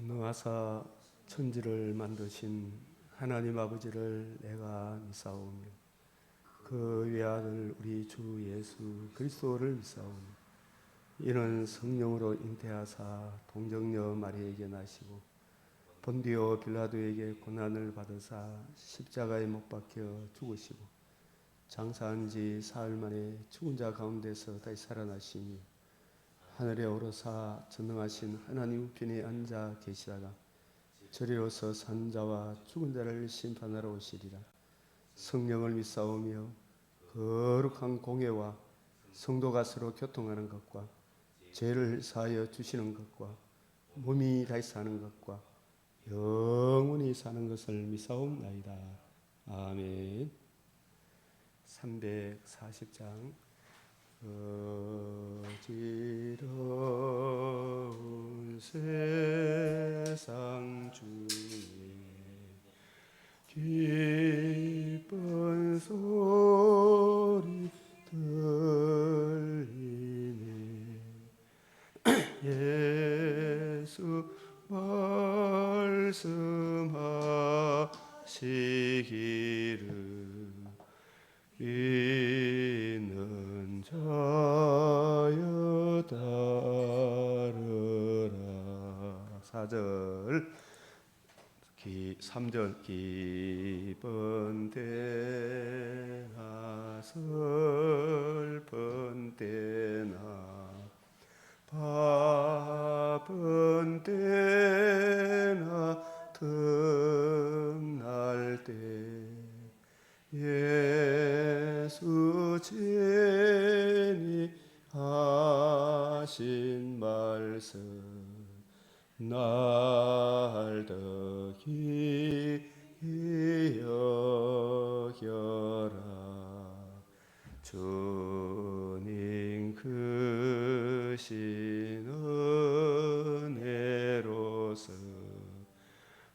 전능하사 천지를 만드신 하나님 아버지를 내가 믿사오며 그 외아들 우리 주 예수 그리스도를 믿사오며 이는 성령으로 잉태하사 동정녀 마리아에게 나시고 본디오 빌라도에게 고난을 받으사 십자가에 못 박혀 죽으시고 장사한 지 사흘 만에 죽은 자 가운데서 다시 살아나시며 하늘에 오르사 전능하신 하나님 우편에 앉아 계시다가 저리로서 산 자와 죽은 자를 심판하러 오시리라. 성령을 믿사오며 거룩한 공회와 성도가 서로 교통하는 것과 죄를 사하여 주시는 것과 몸이 다시 사는 것과 영원히 사는 것을 믿사옵나이다. 아멘. 340장 어지러운 세상 중에 기쁜 소리 들리네. 예수 말씀하시기를 있는 자여 따르라. 4절 3절 기쁜 때나 슬픈 때나 바쁜 때나 틈날 때 예수 친히 하신 말씀 날 더 깊이 여겨라. 주님 크신 은혜로서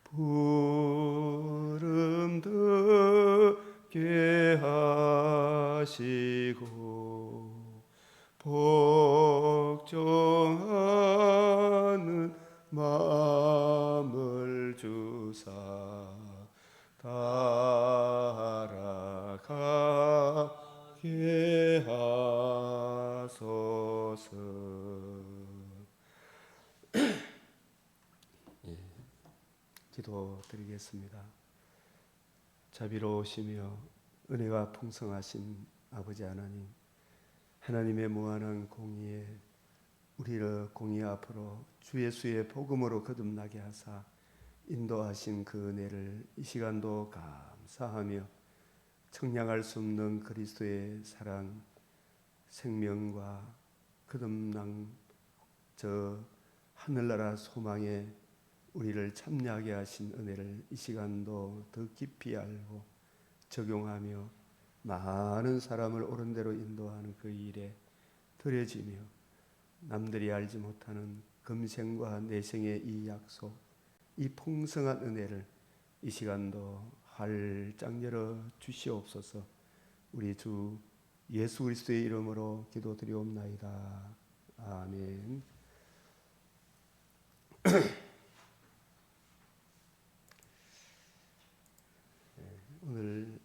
부름 듣게 하시고 복종하는 마음을 주사 따라가게 하소서. 기도드리겠습니다. 자비로우시며 은혜가 풍성하신 아버지 하나님, 하나님의 무한한 공의에 우리를 공의 앞으로 주 예수의 복음으로 거듭나게 하사 인도하신 그 은혜를 이 시간도 감사하며 청량할 수 없는 그리스도의 사랑, 생명과 거듭난 저 하늘나라 소망에 우리를 참여하게 하신 은혜를 이 시간도 더 깊이 알고 적용하며 많은 사람을 옳은 대로 인도하는 그 일에 드려지며 남들이 알지 못하는 금생과 내생의 이 약속, 이 풍성한 은혜를 이 시간도 활짝 열어 주시옵소서. 우리 주 예수 그리스도의 이름으로 기도드리옵나이다. 아멘. 오늘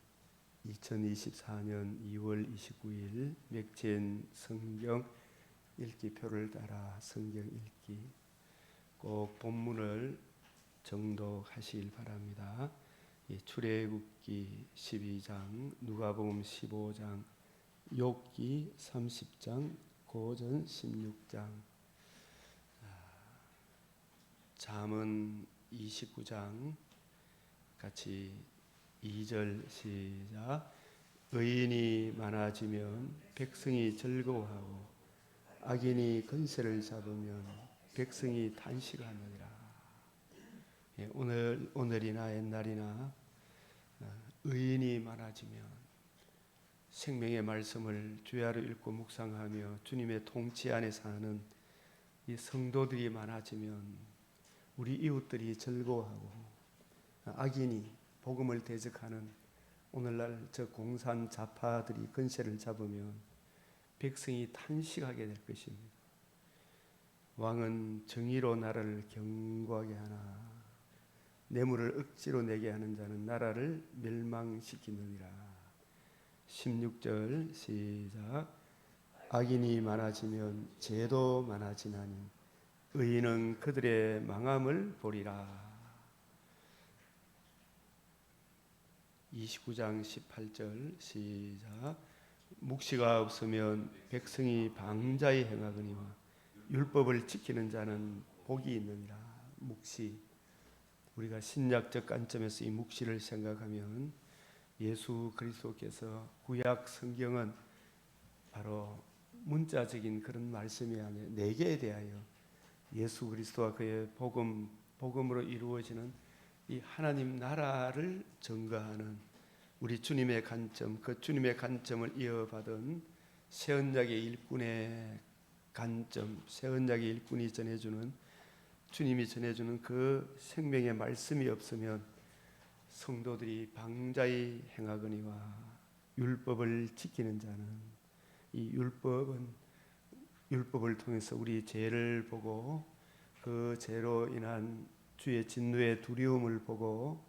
2024년 2월 29일 맥젠 성경 읽기표를 따라 성경 읽기, 꼭 본문을 정독하시길 바랍니다. 출애굽기 12장, 누가복음 15장, 욥기 30장, 고전 16장, 잠언 29장, 같이 2절 시작. 의인이 많아지면 백성이 즐거워하고 악인이 권세를 잡으면 백성이 탄식하느니라. 오늘이나 옛날이나 의인이 많아지면, 생명의 말씀을 주야로 읽고 묵상하며 주님의 통치 안에 사는 이 성도들이 많아지면 우리 이웃들이 즐거워하고, 악인이 복음을 대적하는 오늘날 저 공산 좌파들이 권세를 잡으면 백성이 탄식하게 될 것입니다. 왕은 정의로 나라를 견고하게 하나 뇌물을 억지로 내게 하는 자는 나라를 멸망시키느니라. 16절 시작. 악인이 많아지면 죄도 많아지나니 의인은 그들의 망함을 보리라. 29장 18절 시작. 묵시가 없으면 백성이 방자히 행하거니와 율법을 지키는 자는 복이 있느니라. 묵시, 우리가 신약적 관점에서 이 묵시를 생각하면 예수 그리스도께서 구약 성경은 바로 문자적인 그런 말씀이 아니라 내게에 대하여 예수 그리스도와 그의 복음으로 이루어지는 이 하나님 나라를 증거하는 우리 주님의 관점, 그 주님의 관점을 이어받은 새 언약의 일꾼의 관점, 새 언약의 일꾼이 전해주는, 주님이 전해주는 그 생명의 말씀이 없으면 성도들이 방자히 행하거니와 율법을 지키는 자는, 이 율법을 통해서 우리 죄를 보고 그 죄로 인한 주의 진노의 두려움을 보고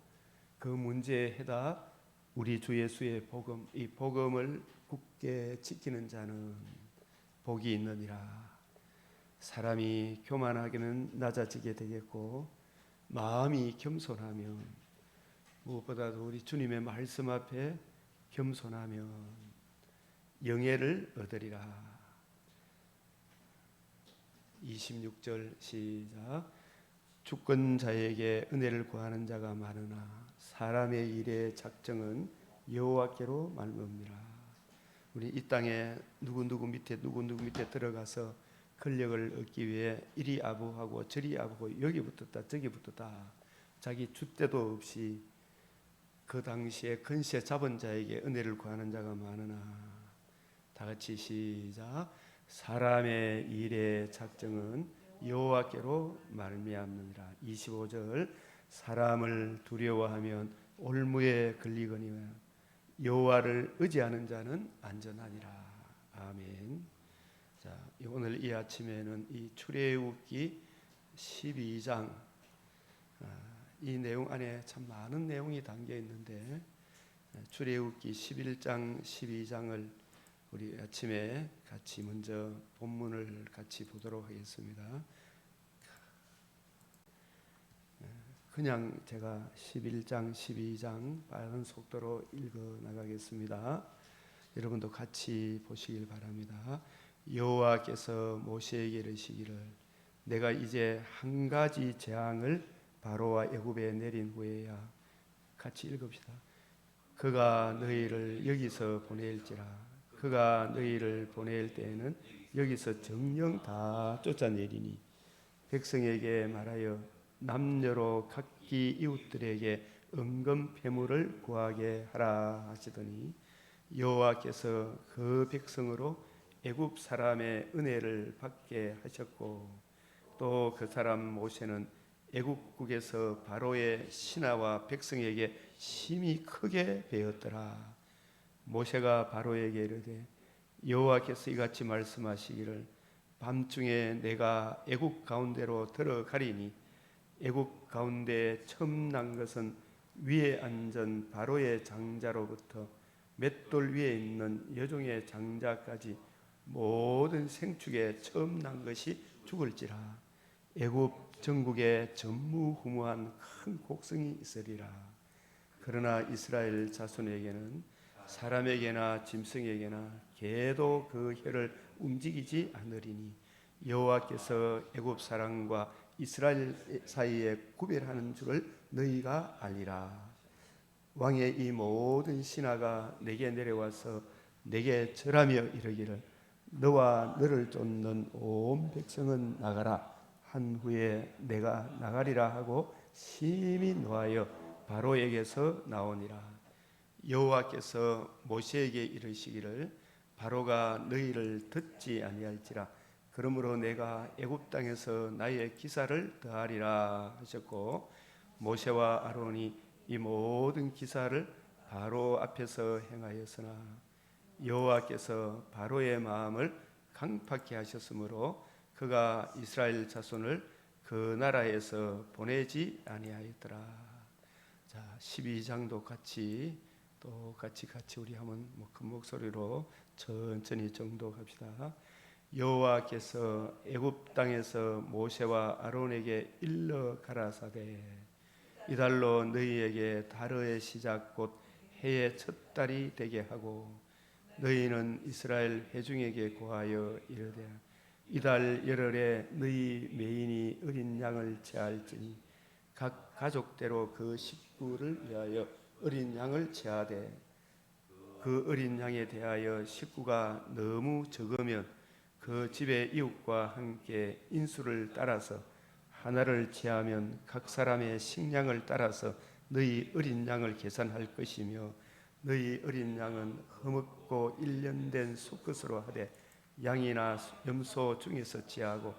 그 문제에 해답 우리 주 예수의 복음, 이 복음을 굳게 지키는 자는 복이 있느니라. 사람이 교만하게는 낮아지게 되겠고 마음이 겸손하면, 무엇보다도 우리 주님의 말씀 앞에 겸손하면 영예를 얻으리라. 26절 시작. 주권자에게 은혜를 구하는 자가 많으나 사람의 일의 작정은 여호와께로 말미암니라. 우리 이 땅에 누구 밑에 들어가서 권력을 얻기 위해 이리 아부하고 저리 아부하고 여기 붙었다 저기 붙었다, 자기 줏대도 없이 그 당시에 근세 잡은 자에게 은혜를 구하는 자가 많으나, 다 같이 시작. 사람의 일의 작정은 여호와께로 말미암느니라. 25절. 사람을 두려워하면 올무에 걸리거니와 여호와를 의지하는 자는 안전하니라. 아멘. 자, 오늘 이 아침에는 이 출애굽기 12장, 이 내용 안에 참 많은 내용이 담겨 있는데 출애굽기 11장 12장을 우리 아침에 같이 먼저 본문을 같이 보도록 하겠습니다. 그냥 제가 11장 12장 빠른 속도로 읽어 나가겠습니다. 여러분도 같이 보시길 바랍니다. 여호와께서 모세에게 이르시기를 내가 이제 한 가지 재앙을 바로와 애굽에 내린 후에야, 같이 읽읍시다. 그가 너희를 여기서 보낼지라. 그가 너희를 보낼 때에는 여기서 정령 다 쫓아내리니 백성에게 말하여 남녀로 각기 이웃들에게 은금 패물을 구하게 하라 하시더니 여호와께서 그 백성으로 애굽 사람의 은혜를 받게 하셨고 또 그 사람 모세는 애굽국에서 바로의 신하와 백성에게 심히 크게 배웠더라. 모세가 바로에게 이르되 여호와께서 이같이 말씀하시기를 밤중에 내가 애굽 가운데로 들어가리니 애굽 가운데 처음 난 것은 위에 앉은 바로의 장자로부터 맷돌 위에 있는 여종의 장자까지 모든 생축에 처음 난 것이 죽을지라. 애굽 전국에 전무후무한 큰 곡성이 있으리라. 그러나 이스라엘 자손에게는 사람에게나 짐승에게나 개도 그 혀를 움직이지 않으리니 여호와께서 애굽 사람과 이스라엘 사이에 구별하는 줄을 너희가 알리라. 왕의 이 모든 신하가 내게 내려와서 내게 절하며 이르기를 너와 너를 쫓는 온 백성은 나가라 한 후에 내가 나가리라 하고 심히 노하여 바로에게서 나오니라. 여호와께서 모세에게 이르시기를 바로가 너희를 듣지 아니할지라. 그러므로 내가 애굽 땅에서 나의 기사를 더하리라 하셨고 모세와 아론이 이 모든 기사를 바로 앞에서 행하였으나 여호와께서 바로의 마음을 강팍케 하셨으므로 그 그가 이스라엘 자손을 그 나라에서 보내지 아니하였더라. 자, 12장도 같이 우리 한번 큰 목소리로 천천히 정독합시다. 여호와께서 애굽 땅에서 모세와 아론에게 일러 가라사대 이달로 너희에게 달의 시작 곧 해의 첫 달이 되게 하고 너희는 이스라엘 회중에게 고하여 이르되 이달 열흘에 너희 매인이 어린 양을 제할지니 각 가족대로 그 식구를 위하여 어린 양을 제하되 그 어린 양에 대하여 식구가 너무 적으면 그 집의 이웃과 함께 인수를 따라서 하나를 제하면 각 사람의 식량을 따라서 너희 어린 양을 계산할 것이며 너희 어린 양은 허먹고 1년 된 수컷으로 하되 양이나 염소 중에서 제하고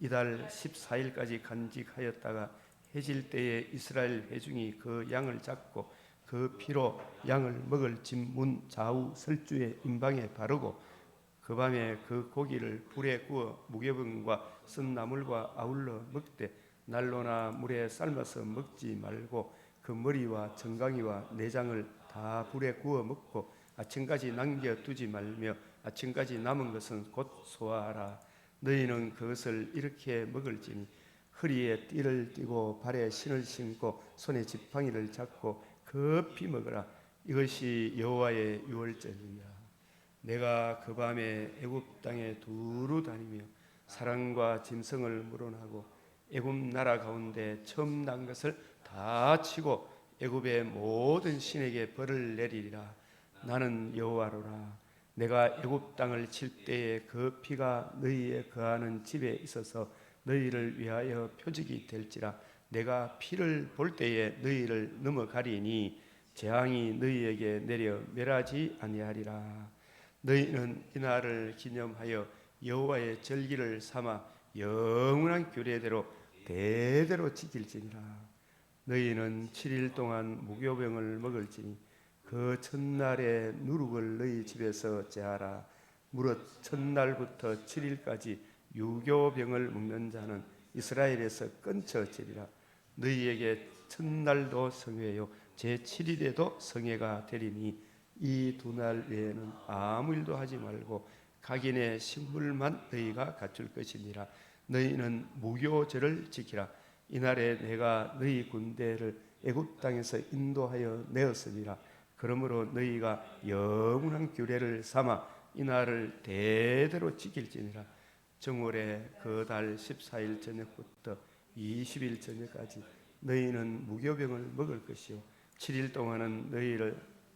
이달 14일까지 간직하였다가 해질 때에 이스라엘 회중이 그 양을 잡고 그 피로 양을 먹을 집 문 좌우 설주의 임방에 바르고 그 밤에 그 고기를 불에 구워 무교병과 쓴 나물과 아울러 먹되 난로나 물에 삶아서 먹지 말고 그 머리와 정강이와 내장을 다 불에 구워 먹고 아침까지 남겨두지 말며 아침까지 남은 것은 곧 소화하라. 너희는 그것을 이렇게 먹을지니 허리에 띠를 띠고 발에 신을 신고 손에 지팡이를 잡고 급히 먹으라. 이것이 여호와의 유월절이야. 내가 그 밤에 애굽 땅에 두루 다니며 사람과 짐승을 물어나고 애굽 나라 가운데 처음 난 것을 다 치고 애굽의 모든 신에게 벌을 내리리라. 나는 여호와로라. 내가 애굽 땅을 칠 때에 그 피가 너희의 거하는 집에 있어서 너희를 위하여 표적이 될지라. 내가 피를 볼 때에 너희를 넘어가리니 재앙이 너희에게 내려 멸하지 아니하리라. 너희는 이날을 기념하여 여호와의 절기를 삼아 영원한 규례대로 대대로 지킬지니라. 너희는 7일 동안 무교병을 먹을지니 그 첫날에 누룩을 너희 집에서 제하라. 무릇 첫날부터 7일까지 유교병을 먹는 자는 이스라엘에서 끊쳐지리라. 너희에게 첫날도 성회요 제7일에도 성회가 되리니 이 두 날 외에는 아무 일도 하지 말고 각인의 식물만 너희가 갖출 것이니라. 너희는 무교절을 지키라. 이날에 내가 너희 군대를 애굽 땅에서 인도하여 내었으리라. 그러므로 너희가 영원한 규례를 삼아 이날을 대대로 지킬지니라. 정월에 그 달 14일 저녁부터 20일 저녁까지 너희는 무교병을 먹을 것이요 7일 동안은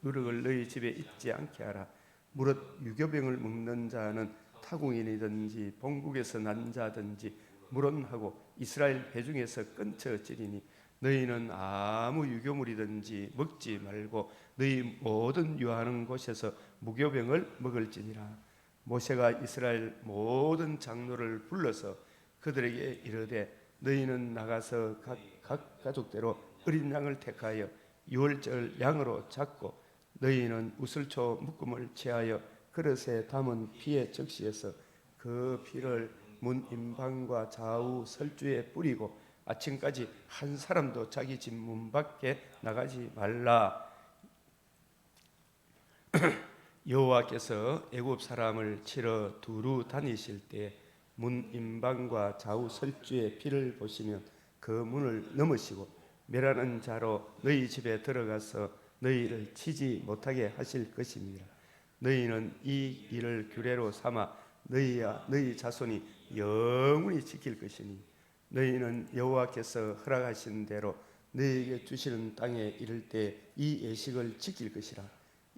누룩을 너희 집에 있지 않게 하라. 무릇 유교병을 먹는 자는 타국인이든지 본국에서 난 자든지 물론하고 이스라엘 회중에서 끊쳐지리니 너희는 아무 유교물이든지 먹지 말고 너희 모든 유하는 곳에서 무교병을 먹을지니라. 모세가 이스라엘 모든 장로를 불러서 그들에게 이르되 너희는 나가서 각 가족대로 어린 양을 택하여 유월절 양으로 잡고 너희는 우슬초 묶음을 취하여 그릇에 담은 피에 적시해서 그 피를 문 임방과 좌우 설주에 뿌리고 아침까지 한 사람도 자기 집 문 밖에 나가지 말라. 여호와께서 애굽 사람을 치러 두루 다니실 때 문 임방과 좌우 설주의 피를 보시면 그 문을 넘으시고 멸하는 자로 너희 집에 들어가서 너희를 치지 못하게 하실 것입니다. 너희는 이 일을 규례로 삼아 너희와 너희 자손이 영원히 지킬 것이니 너희는 여호와께서 허락하신 대로 너희에게 주시는 땅에 이를 때 이 예식을 지킬 것이라.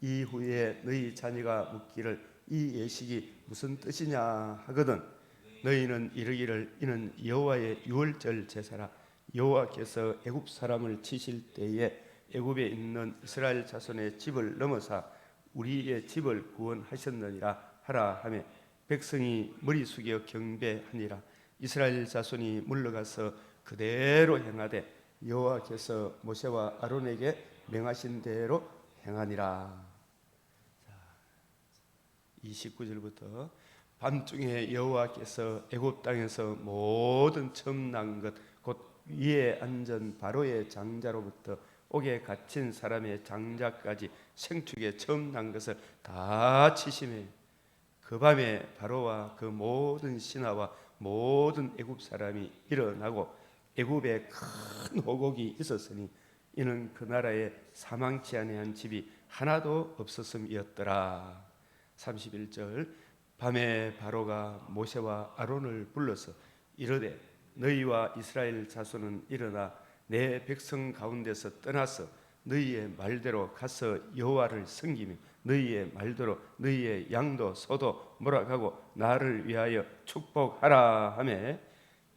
이후에 너희 자녀가 묻기를 이 예식이 무슨 뜻이냐 하거든 너희는 이르기를 이는 여호와의 유월절 제사라. 여호와께서 애굽 사람을 치실 때에 애굽에 있는 이스라엘 자손의 집을 넘어사 우리의 집을 구원하셨느니라 하라 하며 백성이 머리 숙여 경배하니라. 이스라엘 자손이 물러가서 그대로 행하되 여호와께서 모세와 아론에게 명하신 대로 행하니라. 29절부터 밤중에 여호와께서 애굽 땅에서 모든 처음 난 것 곧 위에 앉은 바로의 장자로부터 옥에 갇힌 사람의 장자까지 생축에 처음 난 것을 다 치심해 그 밤에 바로와 그 모든 신하와 모든 애굽 사람이 일어나고 애굽에 큰 호곡이 있었으니 이는 그 나라에 사망치 아니한 집이 하나도 없었음이었더라. 31절 밤에 바로가 모세와 아론을 불러서 이르되 너희와 이스라엘 자손은 일어나 내 백성 가운데서 떠나서 너희의 말대로 가서 여호와를 섬기며 너희의 말대로 너희의 양도 소도 몰아가고 나를 위하여 축복하라 하매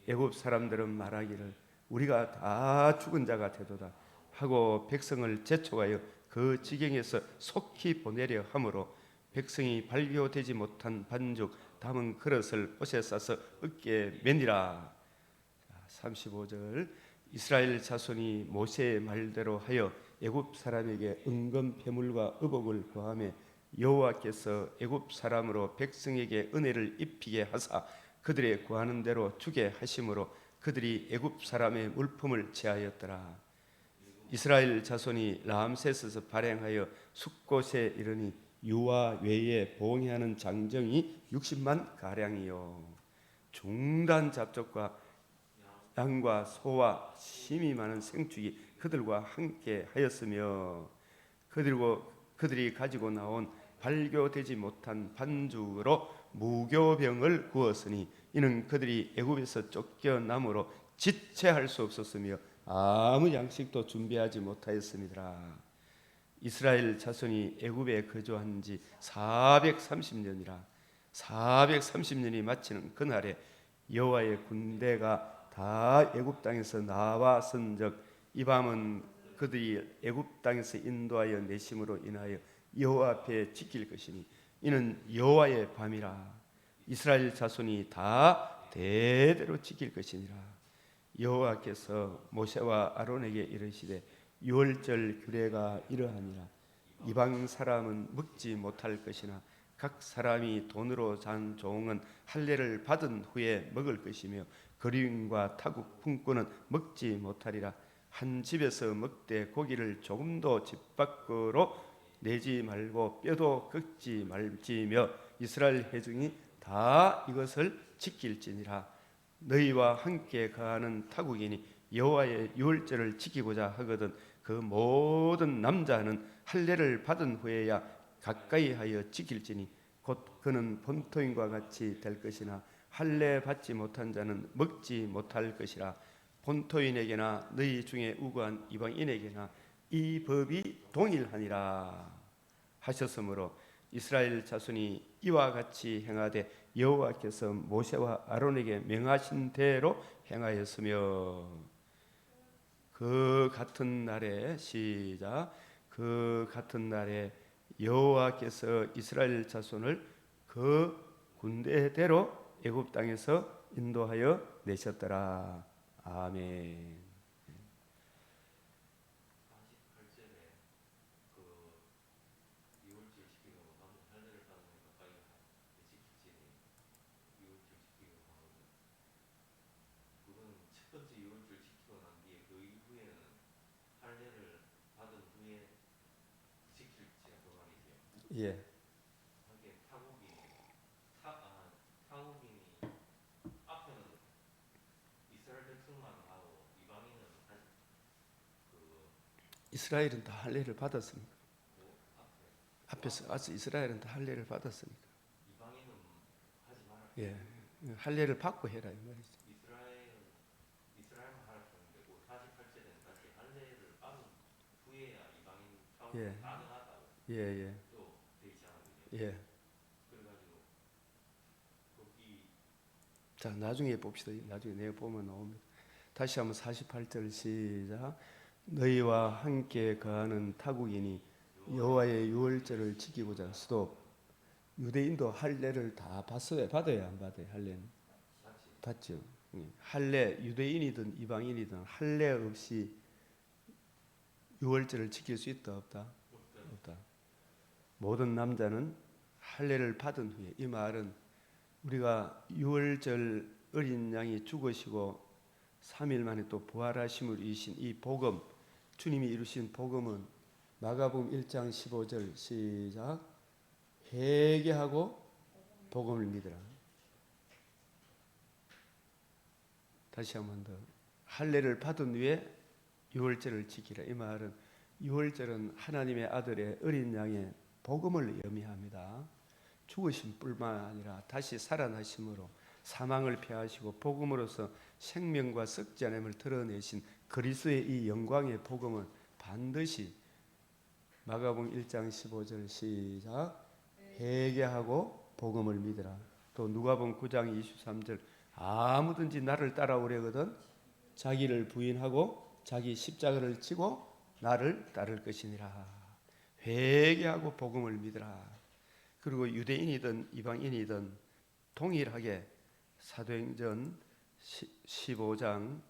애굽 사람들은 말하기를 우리가 다 죽은 자가 되도다 하고 백성을 재촉하여 그 지경에서 속히 보내려 하므로 백성이 발교되지 못한 반죽 담은 그릇을 옷에 싸서 어깨에 매니라. 35절 이스라엘 자손이 모세의 말대로 하여 애굽 사람에게 은금 패물과 의복을 구하며 여호와께서 애굽 사람으로 백성에게 은혜를 입히게 하사 그들의 구하는 대로 주게 하심으로 그들이 애굽 사람의 물품을 제하였더라. 이스라엘 자손이 람세스에서 발행하여 숫곳에 이르니 유아 외에 봉해하는 장정이 60만 가량이요 중단 잡족과 양과 소와 심이 많은 생축이 그들과 함께 하였으며 그들이 가지고 나온 발교되지 못한 반죽으로 무교병을 구웠으니 이는 그들이 애굽에서 쫓겨남으로 지체할 수 없었으며 아무 양식도 준비하지 못하였습니다. 이스라엘 자손이 애굽에 거주한 지 430년이라 430년이 마치는 그날에 여호와의 군대가 다 애굽 땅에서 나와선즉 이 밤은 그들이 애굽 땅에서 인도하여 내심으로 인하여 여호와 앞에 지킬 것이니 이는 여호와의 밤이라 이스라엘 자손이 다 대대로 지킬 것이니라. 여호와께서 모세와 아론에게 이르시되 유월절 규례가 이러하니라. 이방 사람은 먹지 못할 것이나 각 사람이 돈으로 산 종은 할례를 받은 후에 먹을 것이며 거류인과 타국 품꾼은 먹지 못하리라. 한 집에서 먹되 고기를 조금도 집 밖으로 내지 말고 뼈도 꺾지 말지며 이스라엘 회중이 다 이것을 지킬지니라. 너희와 함께 거하는 타국인이 여호와의 유월절을 지키고자 하거든 그 모든 남자는 할례를 받은 후에야 가까이 하여 지킬지니 곧 그는 본토인과 같이 될 것이나 할례 받지 못한 자는 먹지 못할 것이라. 본토인에게나 너희 중에 우고한 이방인에게나 이 법이 동일하니라 하셨으므로 이스라엘 자손이 이와 같이 행하되 여호와께서 모세와 아론에게 명하신 대로 행하였으며 그 같은 날에 시작 그 같은 날에 여호와께서 이스라엘 자손을 그 군대대로 애굽 땅에서 인도하여 내셨더라. 아멘. 예. 이스라엘은 다 할례를 받았습니까? 앞에서 이스라엘은 다 할례를 받았습니까? 예, 할례를 받고 해라 이 말이죠. 예, 예, 예, 예. 자, 나중에 봅시다. 나중에 내가 보면 나옵니다. 다시 한번 48절 시작. 너희와 함께 거하는 타국인이 여호와의 유월절을 지키고자 스톱. 유대인도 할례를 다 받아야 안 받아요? 할례는 받죠. 할례 유대인이든 이방인이든 할례 없이 유월절을 지킬 수 있다 없다? 없다. 모든 남자는 할례를 받은 후에 이 말은 우리가 유월절 어린 양이 죽으시고 3일 만에 또 부활하심을 이루신 이 복음, 주님이 이루신 복음은 마가복음 1장 15절 시작. 회개하고 복음을 믿으라. 다시 한 번 더. 할례를 받은 후에 유월절을 지키라. 이 말은 유월절은 하나님의 아들의 어린 양의 복음을 의미합니다. 죽으심뿐만 아니라 다시 살아나심으로 사망을 패하시고 복음으로서 생명과 썩지 않음을 드러내신 그리스도의 이 영광의 복음은 반드시 마가복음 1장 15절 시작. 회개하고 복음을 믿으라. 또 누가복음 9장 23절 아무든지 나를 따라오려거든 자기를 부인하고 자기 십자가를 지고 나를 따를 것이니라. 회개하고 복음을 믿으라. 그리고 유대인이든 이방인이든 동일하게 사도행전 15장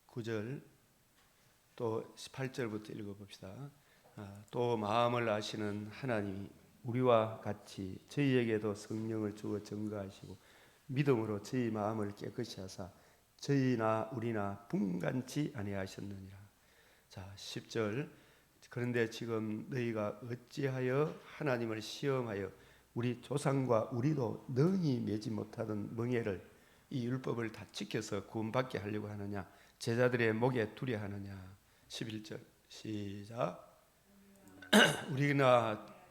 9절 또 18절부터 읽어봅시다. 또 마음을 아시는 하나님이 우리와 같이 저희에게도 성령을 주어 증거하시고 믿음으로 저희 마음을 깨끗이 하사 저희나 우리나 분간치 아니하셨느니라. 자, 10절 그런데 지금 너희가 어찌하여 하나님을 시험하여 우리 조상과 우리도 능히 매지 못하던 멍에를 이 율법을 다 지켜서 구원받게 하려고 하느냐. 제자들의 목에 두려 하느냐. 11절 시작.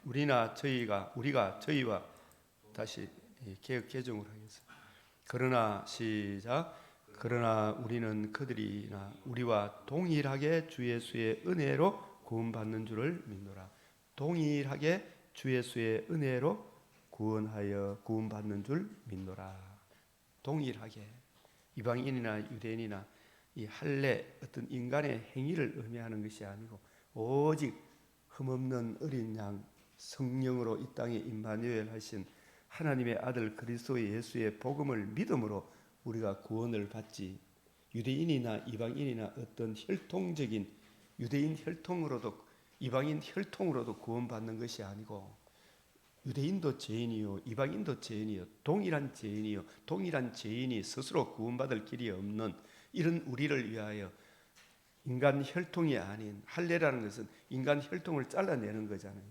우리가 저희와 다시 개혁 개정을 하겠습니다. 그러나 시작. 그러나 우리는 그들이나 우리와 동일하게 주 예수의 은혜로 구원받는 줄을 믿노라. 동일하게 주 예수의 은혜로 구원받는 줄 믿노라. 동일하게 이방인이나 유대인이나 이 할례 어떤 인간의 행위를 의미하는 것이 아니고 오직 흠없는 어린 양 성령으로 이 땅에 임마누엘 하신 하나님의 아들 그리스도 예수의 복음을 믿음으로 우리가 구원을 받지. 유대인이나 이방인이나 어떤 혈통적인 유대인 혈통으로도 이방인 혈통으로도 구원받는 것이 아니고 유대인도 죄인이요 이방인도 죄인이요 동일한 죄인이요 동일한 죄인이 스스로 구원받을 길이 없는 이런 우리를 위하여 인간 혈통이 아닌 할례라는 것은 인간 혈통을 잘라내는 거잖아요.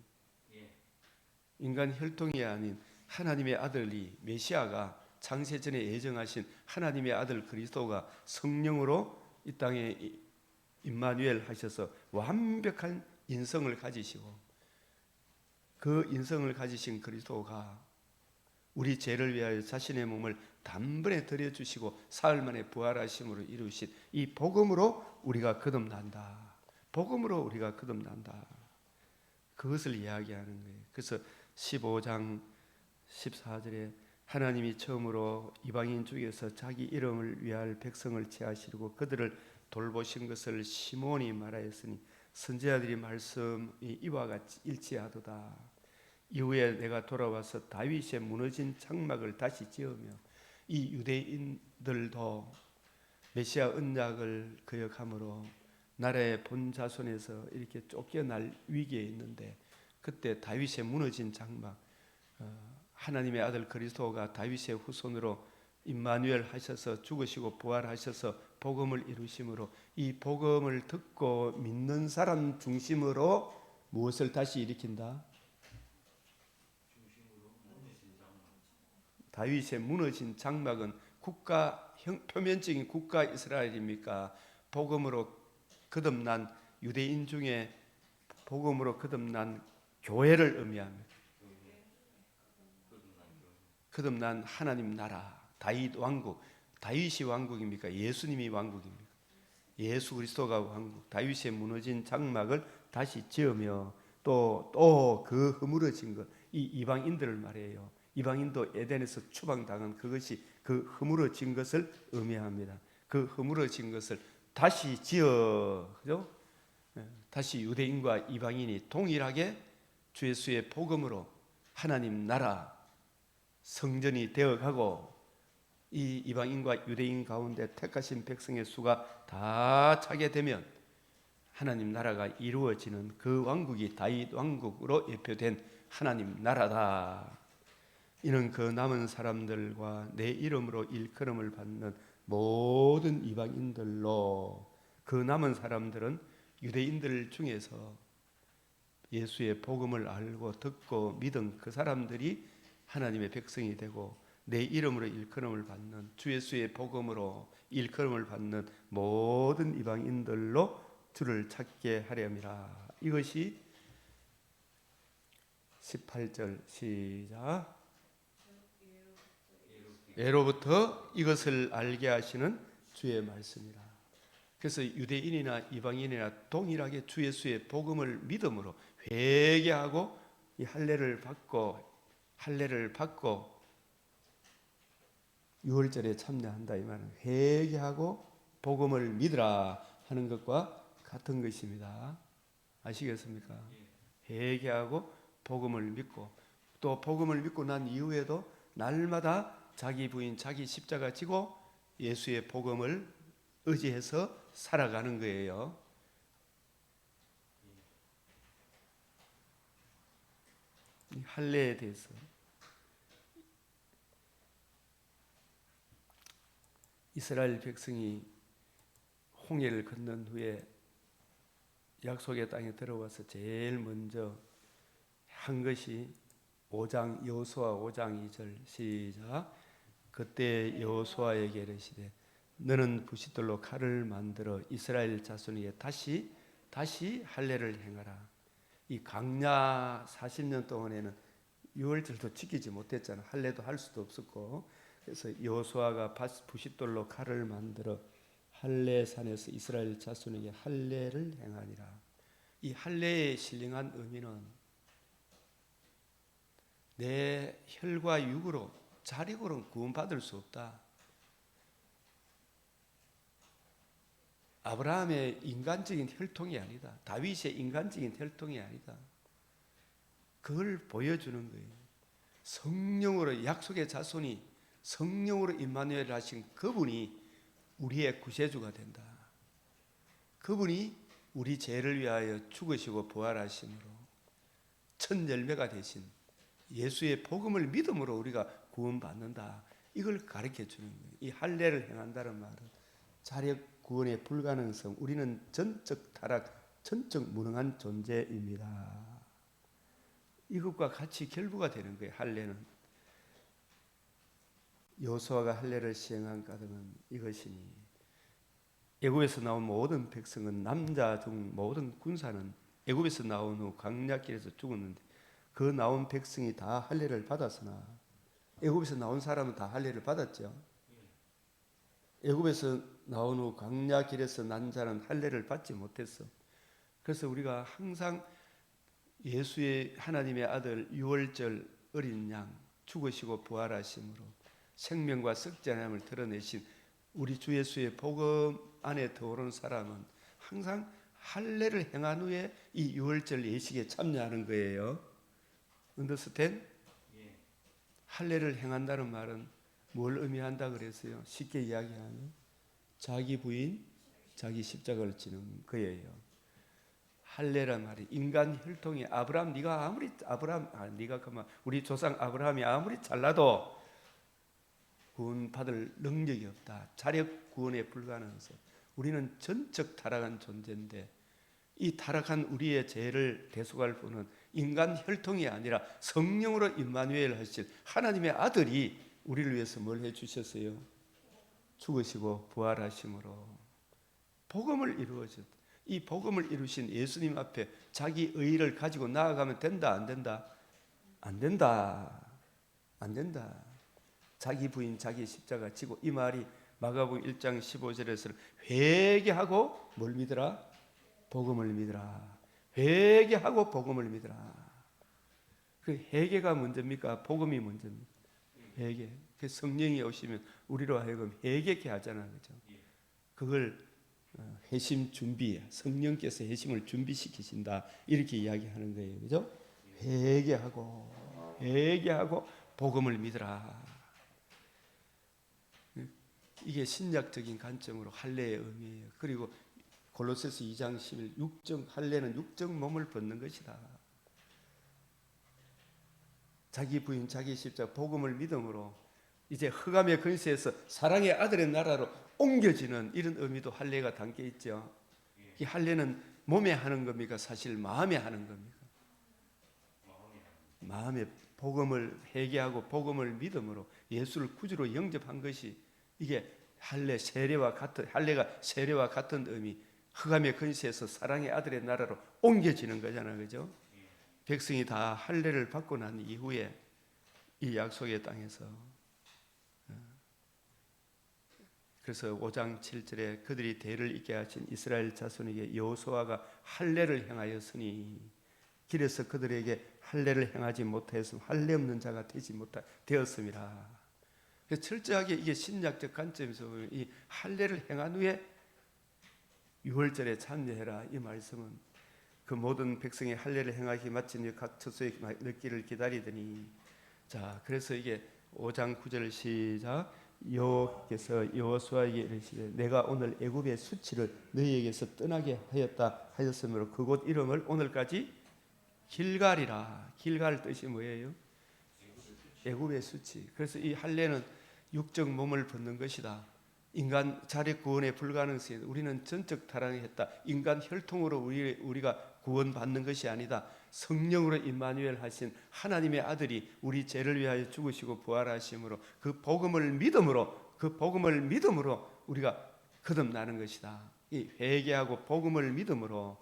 인간 혈통이 아닌 하나님의 아들이 메시아가 창세전에 예정하신 하나님의 아들 그리스도가 성령으로 이 땅에 임마누엘 하셔서 완벽한 인성을 가지시고 그 인성을 가지신 그리스도가 우리 죄를 위하여 자신의 몸을 단번에 드려주시고 사흘 만에 부활하심으로 이루신 이 복음으로 우리가 거듭난다. 복음으로 우리가 거듭난다. 그것을 이야기하는 거예요. 그래서 15장 14절에 하나님이 처음으로 이방인 중에서 자기 이름을 위할 백성을 취하시고 그들을 돌보신 것을 시몬이 말하였으니 선지자들이 말씀이 이와 같이 일치하도다. 이후에 내가 돌아와서 다윗의 무너진 장막을 다시 지으며 이 유대인들도 메시아 언약을 거역함으로 나라의 본 자손에서 이렇게 쫓겨날 위기에 있는데 그때 다윗의 무너진 장막 하나님의 아들 그리스도가 다윗의 후손으로 임마누엘 하셔서 죽으시고 부활하셔서 복음을 이루심으로 이 복음을 듣고 믿는 사람 중심으로 무엇을 다시 일으킨다? 다윗의 무너진 장막은 표면적인 국가 이스라엘입니까? 복음으로 거듭난 유대인 중에 복음으로 거듭난 교회를 의미합니다. 거듭난 하나님 나라, 다윗 왕국. 다윗이 왕국입니까? 예수님이 왕국입니까? 예수 그리스도가 왕국. 다윗의 무너진 장막을 다시 지으며 또 그 허물어진 것, 이 이방인들을 말해요. 이방인도 에덴에서 추방당한 그것이 그 허물어진 것을 의미합니다. 그 허물어진 것을 다시 지어, 그죠? 다시 유대인과 이방인이 동일하게 주 예수의 복음으로 하나님 나라 성전이 되어가고 이 이방인과 유대인 가운데 택하신 백성의 수가 다 차게 되면 하나님 나라가 이루어지는 그 왕국이 다윗 왕국으로 예표된 하나님 나라다. 이는 그 남은 사람들과 내 이름으로 일컬음을 받는 모든 이방인들로, 그 남은 사람들은 유대인들 중에서 예수의 복음을 알고 듣고 믿은 그 사람들이 하나님의 백성이 되고, 내 이름으로 일컬음을 받는, 주 예수의 복음으로 일컬음을 받는 모든 이방인들로 주를 찾게 하렴이라. 이것이 18절 시작. 예로부터 이것을 알게 하시는 주의 말씀이라. 그래서 유대인이나 이방인이나 동일하게 주 예수의 복음을 믿음으로 회개하고 이 할례를 받고 유월절에 참여한다, 이 말은 회개하고 복음을 믿으라 하는 것과 같은 것입니다. 아시겠습니까? 회개하고 복음을 믿고, 또 복음을 믿고 난 이후에도 날마다 자기 부인 자기 십자가 지고 예수의 복음을 의지해서 살아가는 거예요. 이 할례에 대해서 이스라엘 백성이 홍해를 건넌 후에 약속의 땅에 들어와서 제일 먼저 한 것이 5장 여호수아 5장 2절 시작. 그때 여호수아에게 이르시되 너는 부싯돌로 칼을 만들어 이스라엘 자손에게 다시 할례를 행하라. 이 광야 40년 동안에는 유월절도 지키지 못했잖아. 할례도 할 수도 없었고. 그래서 여호수아가 부싯돌로 칼을 만들어 할례산에서 이스라엘 자손에게 할례를 행하니라. 이 할례의 신령한 의미는 내 혈과 육으로 자력으로는 구원받을 수 없다. 아브라함의 인간적인 혈통이 아니다. 다윗의 인간적인 혈통이 아니다. 그걸 보여주는 거예요. 성령으로, 약속의 자손이 성령으로 임마누엘 하신 그분이 우리의 구세주가 된다. 그분이 우리 죄를 위하여 죽으시고 부활하심으로 첫 열매가 되신 예수의 복음을 믿음으로 우리가 구원받는다. 이걸 가르쳐 주는 거예요. 이 할례를 행한다는 말은 자력 구원의 불가능성, 우리는 전적 타락, 전적 무능한 존재입니다. 이것과 같이 결부가 되는 거예요. 할례는. 여호수아가 할례를 시행한 까닭은 이것이니, 애굽에서 나온 모든 백성은, 남자 중 모든 군사는 애굽에서 나온 후 광야길에서 죽었는데 그 나온 백성이 다 할례를 받았으나, 애굽에서 나온 사람은 다 할례를 받았죠. 애굽에서 나온 후 광야길에서 난 자는 할례를 받지 못했어. 그래서 우리가 항상 예수의 하나님의 아들 유월절 어린 양 죽으시고 부활하심으로 생명과 썩지 않음을 드러내신 우리 주 예수의 복음 안에 들어오는 사람은 항상 할례를 행한 후에 이 유월절 예식에 참여하는 거예요. 언더스탠? 할례를 행한다는 말은 뭘 의미한다 그랬어요? 쉽게 이야기하면 자기 부인, 자기 십자가를 지는 거예요. 할례란 말이 인간 혈통이 아브라함, 네가 아무리 네가 그만 우리 조상 아브라함이 아무리 잘나도 구원받을 능력이 없다. 자력 구원에 불과해서 우리는 전적 타락한 존재인데, 이 타락한 우리의 죄를 대속할 분은 인간 혈통이 아니라 성령으로 임마누엘 하실 하나님의 아들이 우리를 위해서 뭘 해주셨어요? 죽으시고 부활하심으로 복음을 이루어졌다. 이 복음을 이루신 예수님 앞에 자기 의의를 가지고 나아가면 된다, 안 된다? 안 된다. 안 된다. 자기 부인 자기 십자가 지고, 이 말이 마가복음 1장 15절에서는 회개하고 뭘 믿으라? 복음을 믿으라. 회개하고 복음을 믿으라. 그 회개가 먼저입니까? 복음이 먼저입니까? 회개. 그 성령이 오시면 우리로 하여금 회개케 하잖아요, 그렇죠? 그걸 회심 준비, 성령께서 회심을 준비시키신다, 이렇게 이야기하는 거예요, 그렇죠? 회개하고 복음을 믿으라. 이게 신약적인 관점으로 할례의 의미예요. 그리고 골로새서 2장 11, 할례는 육적 몸을 벗는 것이다. 자기 부인 자기 십자가 복음을 믿음으로 이제 흑암의 근세에서 사랑의 아들의 나라로 옮겨지는 이런 의미도 할례가 담겨 있죠. 이 할례는 몸에 하는 겁니까? 사실 마음에 하는 겁니까? 마음에 복음을 회개하고 복음을 믿음으로 예수를 구주로 영접한 것이 이게 할례가 세례와 같은 의미, 흑암의 근세에서 사랑의 아들의 나라로 옮겨지는 거잖아요, 그죠? 백성이 다 할례를 받고 난 이후에 이 약속의 땅에서, 그래서 5장 7절에 그들이 대를 잇게 하신 이스라엘 자손에게 여호수아가 할례를 행하였으니 길에서 그들에게 할례를 행하지 못하였으면 할례 없는 자가 되었음이라. 철저하게 이게 신약적 관점에서 보면 이 할례를 행한 후에 유월절에 참여해라, 이 말씀은 그 모든 백성이 할례를 행하기 마친 각 처소에 늦기를 기다리더니, 자, 그래서 이게 5장 9절 시작. 여호와께서 여호수아에게 이르시되 내가 오늘 애굽의 수치를 너희에게서 떠나게 하였으므로 그곳 이름을 오늘까지 길갈이라. 길갈 뜻이 뭐예요? 애굽의 수치. 그래서 이 할례는 육적 몸을 벗는 것이다. 인간 자력 구원에 불가능성이, 우리는 전적 타락했다. 인간 혈통으로 우리가 구원받는 것이 아니다. 성령으로 임마누엘 하신 하나님의 아들이 우리 죄를 위하여 죽으시고 부활하심으로 그 복음을 믿음으로 우리가 거듭나는 것이다. 이 회개하고 복음을 믿음으로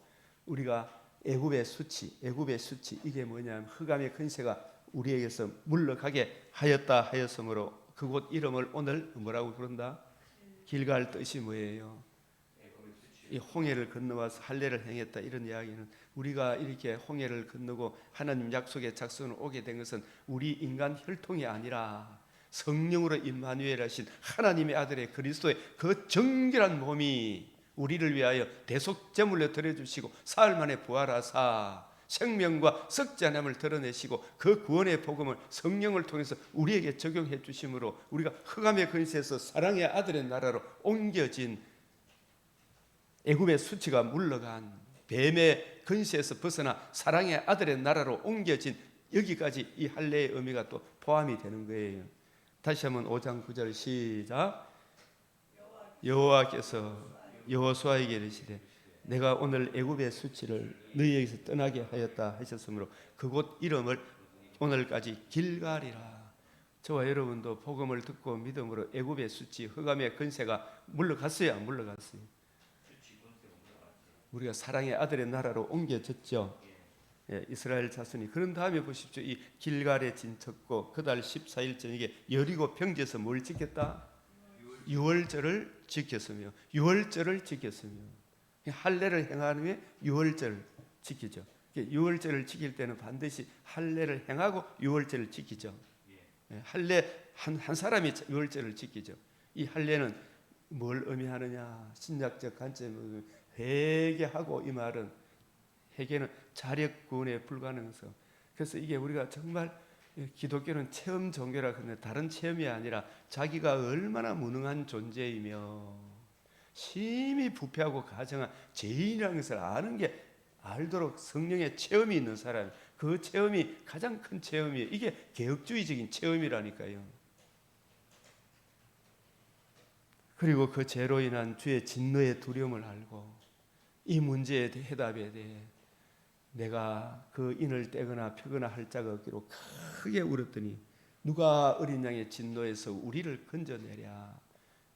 우리가 애굽의 수치 이게 뭐냐면 흑암의 근세가 우리에게서 물러가게 하였으므로 그곳 이름을 오늘 뭐라고 부른다? 길갈 뜻이 뭐예요? 이 홍해를 건너와서 할례를 행했다, 이런 이야기는 우리가 이렇게 홍해를 건너고 하나님 약속의 작성을 오게 된 것은 우리 인간 혈통이 아니라 성령으로 임마누엘 하신 하나님의 아들의 그리스도의 그 정결한 몸이 우리를 위하여 대속제물로 드려주시고 사흘 만에 부활하사 생명과 썩지 않음을 드러내시고 그 구원의 복음을 성령을 통해서 우리에게 적용해 주심으로 우리가 흑암의 근세에서 사랑의 아들의 나라로 옮겨진, 애굽의 수치가 물러간, 뱀의 근세에서 벗어나 사랑의 아들의 나라로 옮겨진, 여기까지 이 할례의 의미가 또 포함이 되는 거예요. 다시 한번 5장 9절 시작. 여호와께서 여호수아에게 이르시되 내가 오늘 애굽의 수치를 너희에게서 떠나게 하였다 하셨으므로 그곳 이름을 오늘까지 길갈이라. 저와 여러분도 복음을 듣고 믿음으로 애굽의 수치, 흑암의 근세가 물러갔어요, 안 물러갔어요? 우리가 사랑의 아들의 나라로 옮겨졌죠. 예, 이스라엘 자손이. 그런 다음에 보십시오. 이 길갈에 진쳤고 그달 14일 저녁에 여리고 평지에서 뭘 지켰다? 유월절을 지켰으며 할례를 행한 후에 유월절을 지키죠. 유월절을 지킬 때는 반드시 할례를 행하고 유월절을 지키죠. 할례 한 사람이 유월절을 지키죠. 이 할례는 뭘 의미하느냐? 신약적 관점은 회개하고, 이 말은 회개는 자력 구원의 불가능성. 그래서 이게 우리가 정말 기독교는 체험 종교라 그러는데 다른 체험이 아니라 자기가 얼마나 무능한 존재이며 심히 부패하고 가정한 죄인이라는 것을 아는 게 알도록 성령의 체험이 있는 사람, 그 체험이 가장 큰 체험이에요. 이게 개혁주의적인 체험이라니까요. 그리고 그 죄로 인한 주의 진노의 두려움을 알고 이 문제의 해답에 대해 내가 그 인을 떼거나 펴거나 할 자가 없기로 크게 울었더니 누가 어린 양의 진노에서 우리를 건져내랴.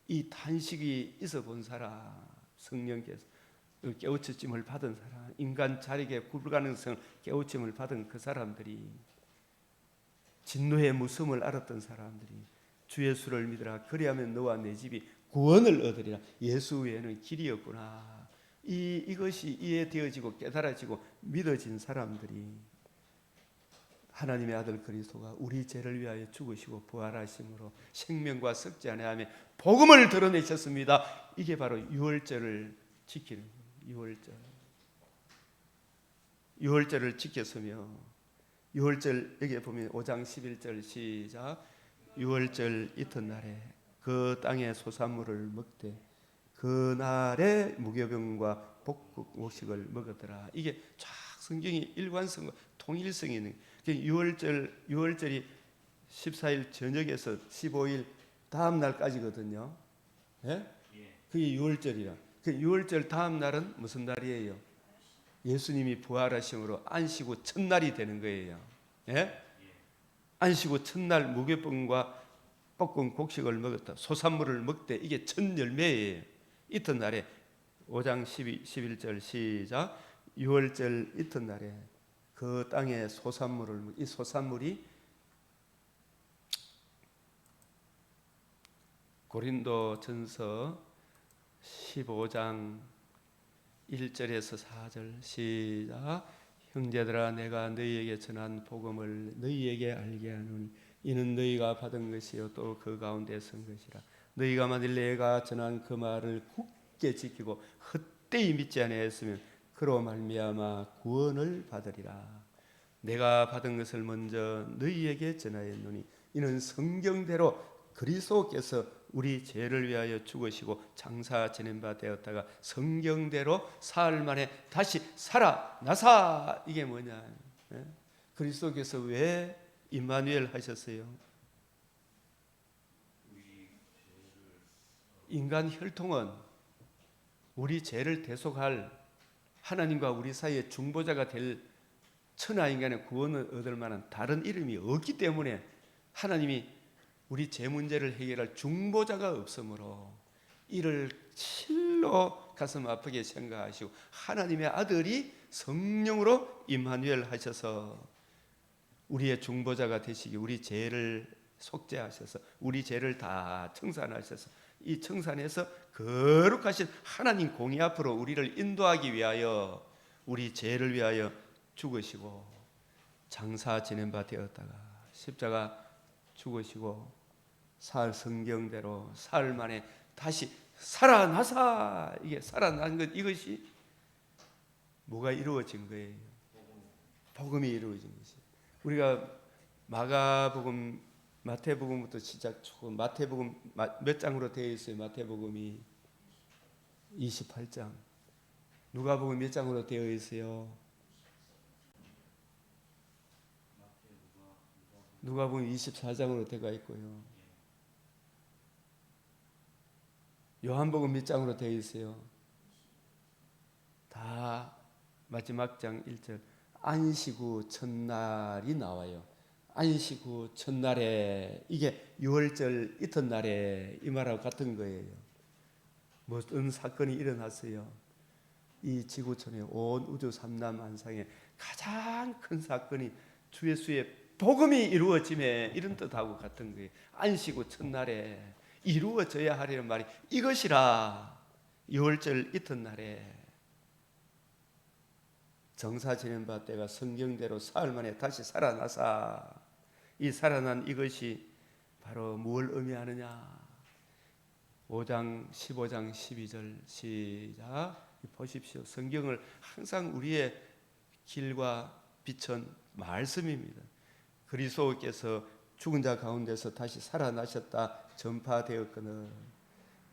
이 탄식이 있어 본 사람, 성령께서 깨우침을 받은 사람, 인간 자력의 불가능성을 깨우침을 받은 그 사람들이, 진노의 무서움을 알았던 사람들이 주 예수를 믿으라. 그리하면 너와 내 집이 구원을 얻으리라. 예수 외에는 길이 없구나. 이것이 이해되어지고 깨달아지고 믿어진 사람들이 하나님의 아들 그리스도가 우리 죄를 위하여 죽으시고 부활하심으로 생명과 썩지 아니하며 복음을 드러내셨습니다. 이게 바로 유월절을 지키는 거예요. 유월절을 지켰으며, 유월절 여기 보면 5장 11절 시작. 유월절 이튿날에 그 땅의 소산물을 먹되 그 날에 무교병과 복국 목식을 먹었더라. 이게 쫙 성경이 일관성과 통일성이 있는, 유월절이 14일 저녁에서 15일 다음 날까지거든요. 예? 그게 유월절이라. 그 유월절 다음 날은 무슨 날이에요? 예수님이 부활하심으로 안식 후 첫날이 되는 거예요. 예? 안식 후 첫날 무교병과 볶은 곡식을 먹었다. 소산물을 먹되 이게 첫 열매예요. 이튿날에 5장 11절 시작. 유월절 이튿날에 그 땅에 소산물을, 이 소산물이 고린도전서 15장 1절에서 4절 시작. 형제들아 내가 너희에게 전한 복음을 너희에게 알게 하노니 이는 너희가 받은 것이요 또 그 가운데 선 것이라. 너희가 만일 내가 전한 그 말을 굳게 지키고 헛되이 믿지 아니하였으면 그로 말미암아 구원을 받으리라. 내가 받은 것을 먼저 너희에게 전하였노니 이는 성경대로 그리스도께서 우리 죄를 위하여 죽으시고 장사 지낸 바 되었다가 성경대로 사흘 만에 다시 살아나사. 이게 뭐냐? 예? 그리스도께서 왜 임마누엘 하셨어요? 인간 혈통은 우리 죄를 대속할 하나님과 우리 사이의 중보자가 될 천하 인간의 구원을 얻을 만한 다른 이름이 없기 때문에 하나님이 우리 죄 문제를 해결할 중보자가 없으므로 이를 실로 가슴 아프게 생각하시고 하나님의 아들이 성령으로 임마누엘 하셔서 우리의 중보자가 되시기, 우리 죄를 속죄하셔서 우리 죄를 다 청산하셔서 이 청산해서 거룩하신 하나님 공의 앞으로 우리를 인도하기 위하여 우리 죄를 위하여 죽으시고 장사 지낸 바 되었다가 십자가 죽으시고 사흘 성경대로 사흘 만에 다시 살아나사. 이게 살아난 것, 이것이 뭐가 이루어진 거예요? 복음이 이루어진 것이. 우리가 마가복음, 마태복음부터 시작하고 마태복음 몇 장으로 되어 있어요? 마태복음이 28장. 누가복음 몇 장으로 되어 있어요? 누가복음 24장으로 되어 있고요. 요한복음 몇 장으로 되어 있어요? 다 마지막 장 1절 안식 후 첫날이 나와요. 안식 후 첫날에, 이게 유월절 이튿날에 이 말하고 같은 거예요. 무슨 사건이 일어났어요? 이 지구촌의 온 우주 삼남한상에 가장 큰 사건이 주 예수의 복음이 이루어짐에 이런 뜻하고 같은 거예요. 안식 후 첫날에 이루어져야 하려는 말이 이것이라. 유월절 이튿날에 정사 지낸 바 때가 성경대로 사흘 만에 다시 살아나사. 이 살아난 이것이 바로 무엇을 의미하느냐? 5장 15장 12절 시작. 보십시오. 성경을 항상 우리의 길과 빛은 말씀입니다. 그리스도께서 죽은 자 가운데서 다시 살아나셨다 전파되었거늘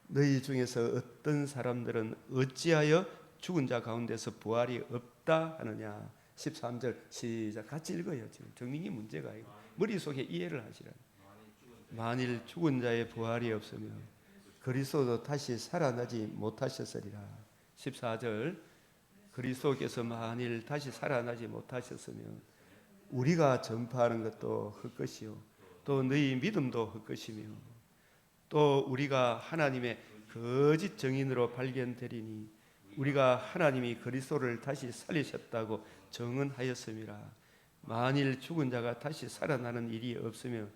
너희 중에서 어떤 사람들은 어찌하여 죽은 자 가운데서 부활이 없다 하느냐. 13절 시작. 같이 읽어요. 지금 정리이 문제가 아니고 머릿속에 이해를 하시라. 만일 죽은 자의 부활이 없으면 그리스도도 다시 살아나지 못하셨으리라. 14절 그리스도께서 만일 다시 살아나지 못하셨으면 우리가 전파하는 것도 헛것이요 또 너희 믿음도 헛것이며 또 우리가 하나님의 거짓 증인으로 발견되리니 우리가 하나님이 그리스도를 다시 살리셨다고 증언하였음이라. 만일 죽은 자가 다시 살아나는 일이 없으면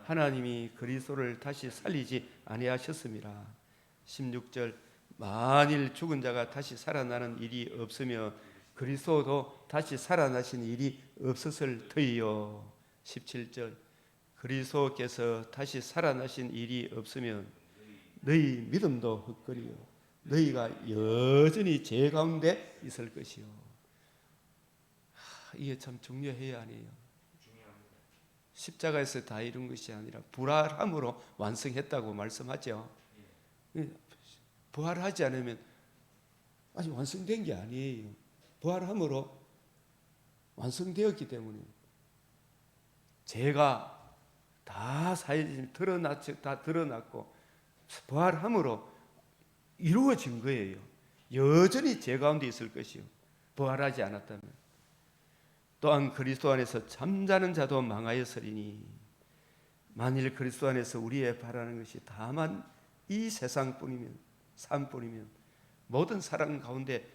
하나님이 그리스도를 다시 살리지 아니하셨음이라. 16절 만일 죽은 자가 다시 살아나는 일이 없으면 그리스도도 다시 살아나신 일이 없었을 터이요. 17절 그리스도께서 다시 살아나신 일이 없으면 너희 믿음도 헛거리요 너희가 여전히 죄 가운데 있을 것이요. 이게 참 중요해야 아니에요. 십자가에서 다 이룬 것이 아니라 부활함으로 완성했다고 말씀하죠. 부활하지 않으면 아직 완성된 게 아니에요. 부활함으로 완성되었기 때문에 죄가 다 사해진 다 드러났고 부활함으로 이루어진 거예요. 여전히 죄 가운데 있을 것이요, 부활하지 않았다면. 또한 그리스도 안에서 잠자는 자도 망하였으리니, 만일 그리스도 안에서 우리의 바라는 것이 다만 이 세상뿐이면, 삶뿐이면 모든 사랑 가운데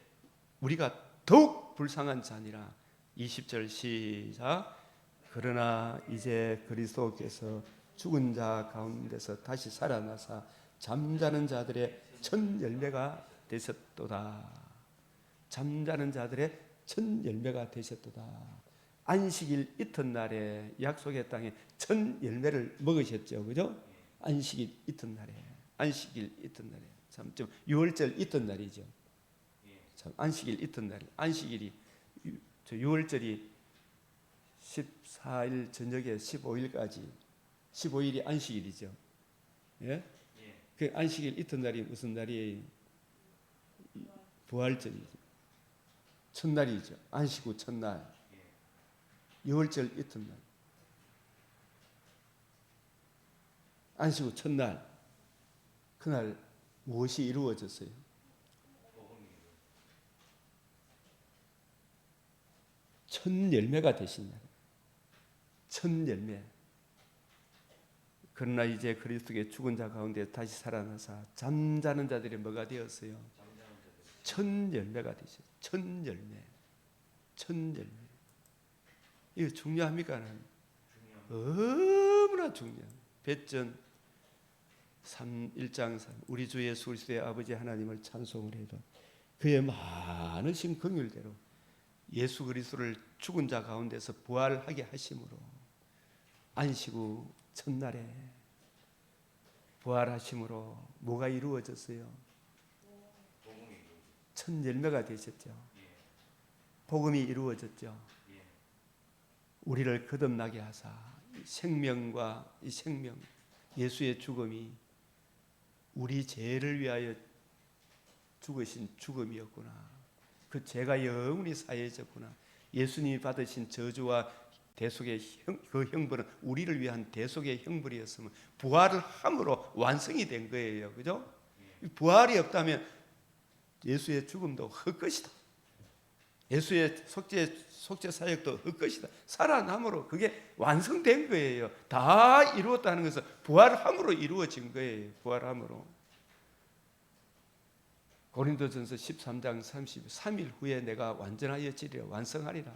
우리가 더욱 불쌍한 자니라. 20절 시작. 그러나 이제 그리스도께서 죽은 자 가운데서 다시 살아나사 잠자는 자들의 첫 열매가 되셨도다. 잠자는 자들의 첫 열매가 되셨도다. 안식일 이튿날에 약속의 땅에 첫 열매를 먹으셨죠, 그죠? 안식일 이튿날에, 안식일 이튿날에, 참 좀 6월절 이튿날이죠. 참 안식일 이튿날, 안식일이 6월절이 14일 저녁에 15일까지, 15일이 안식일이죠. 예? 그 안식일 이튿날이 무슨 날이에요? 부활절이죠. 첫날이죠. 안식 후 첫날. 6월절 이튿날. 안식 후 첫날. 그날 무엇이 이루어졌어요? 첫 열매가 되신 날. 첫 열매. 그러나 이제 그리스도의 죽은 자 가운데 다시 살아나사 잠자는 자들이 뭐가 되었어요? 첫 열매가 되셨어요. 첫 열매. 첫 열매. 이거 중요합니까? 너무나 중요합니다.別전 1장 3 우리 주 예수 그리스도의 아버지 하나님을 찬송을 해도 그의 많으신 긍휼대로 예수 그리스도를 죽은 자 가운데서 부활하게 하심으로 안식 후 첫날에 부활하심으로 뭐가 이루어졌어요? 첫 열매가 되셨죠. 복음이 이루어졌죠. 우리를 거듭나게 하사 생명과 이 생명, 예수의 죽음이 우리 죄를 위하여 죽으신 죽음이었구나. 그 죄가 영원히 사해졌구나. 예수님이 받으신 저주와 대속의 그 형벌은 우리를 위한 대속의 형벌이었으면 부활을 함으로 완성이 된 거예요. 그죠? 부활이 없다면 예수의 죽음도 헛것이다. 예수의 속죄 사역도 헛것이다. 살아남으로 그게 완성된 거예요. 다 이루었다는 것은 부활함으로 이루어진 거예요. 부활함으로. 고린도전서 13장 33일 후에 내가 완전하여지리라, 완성하리라.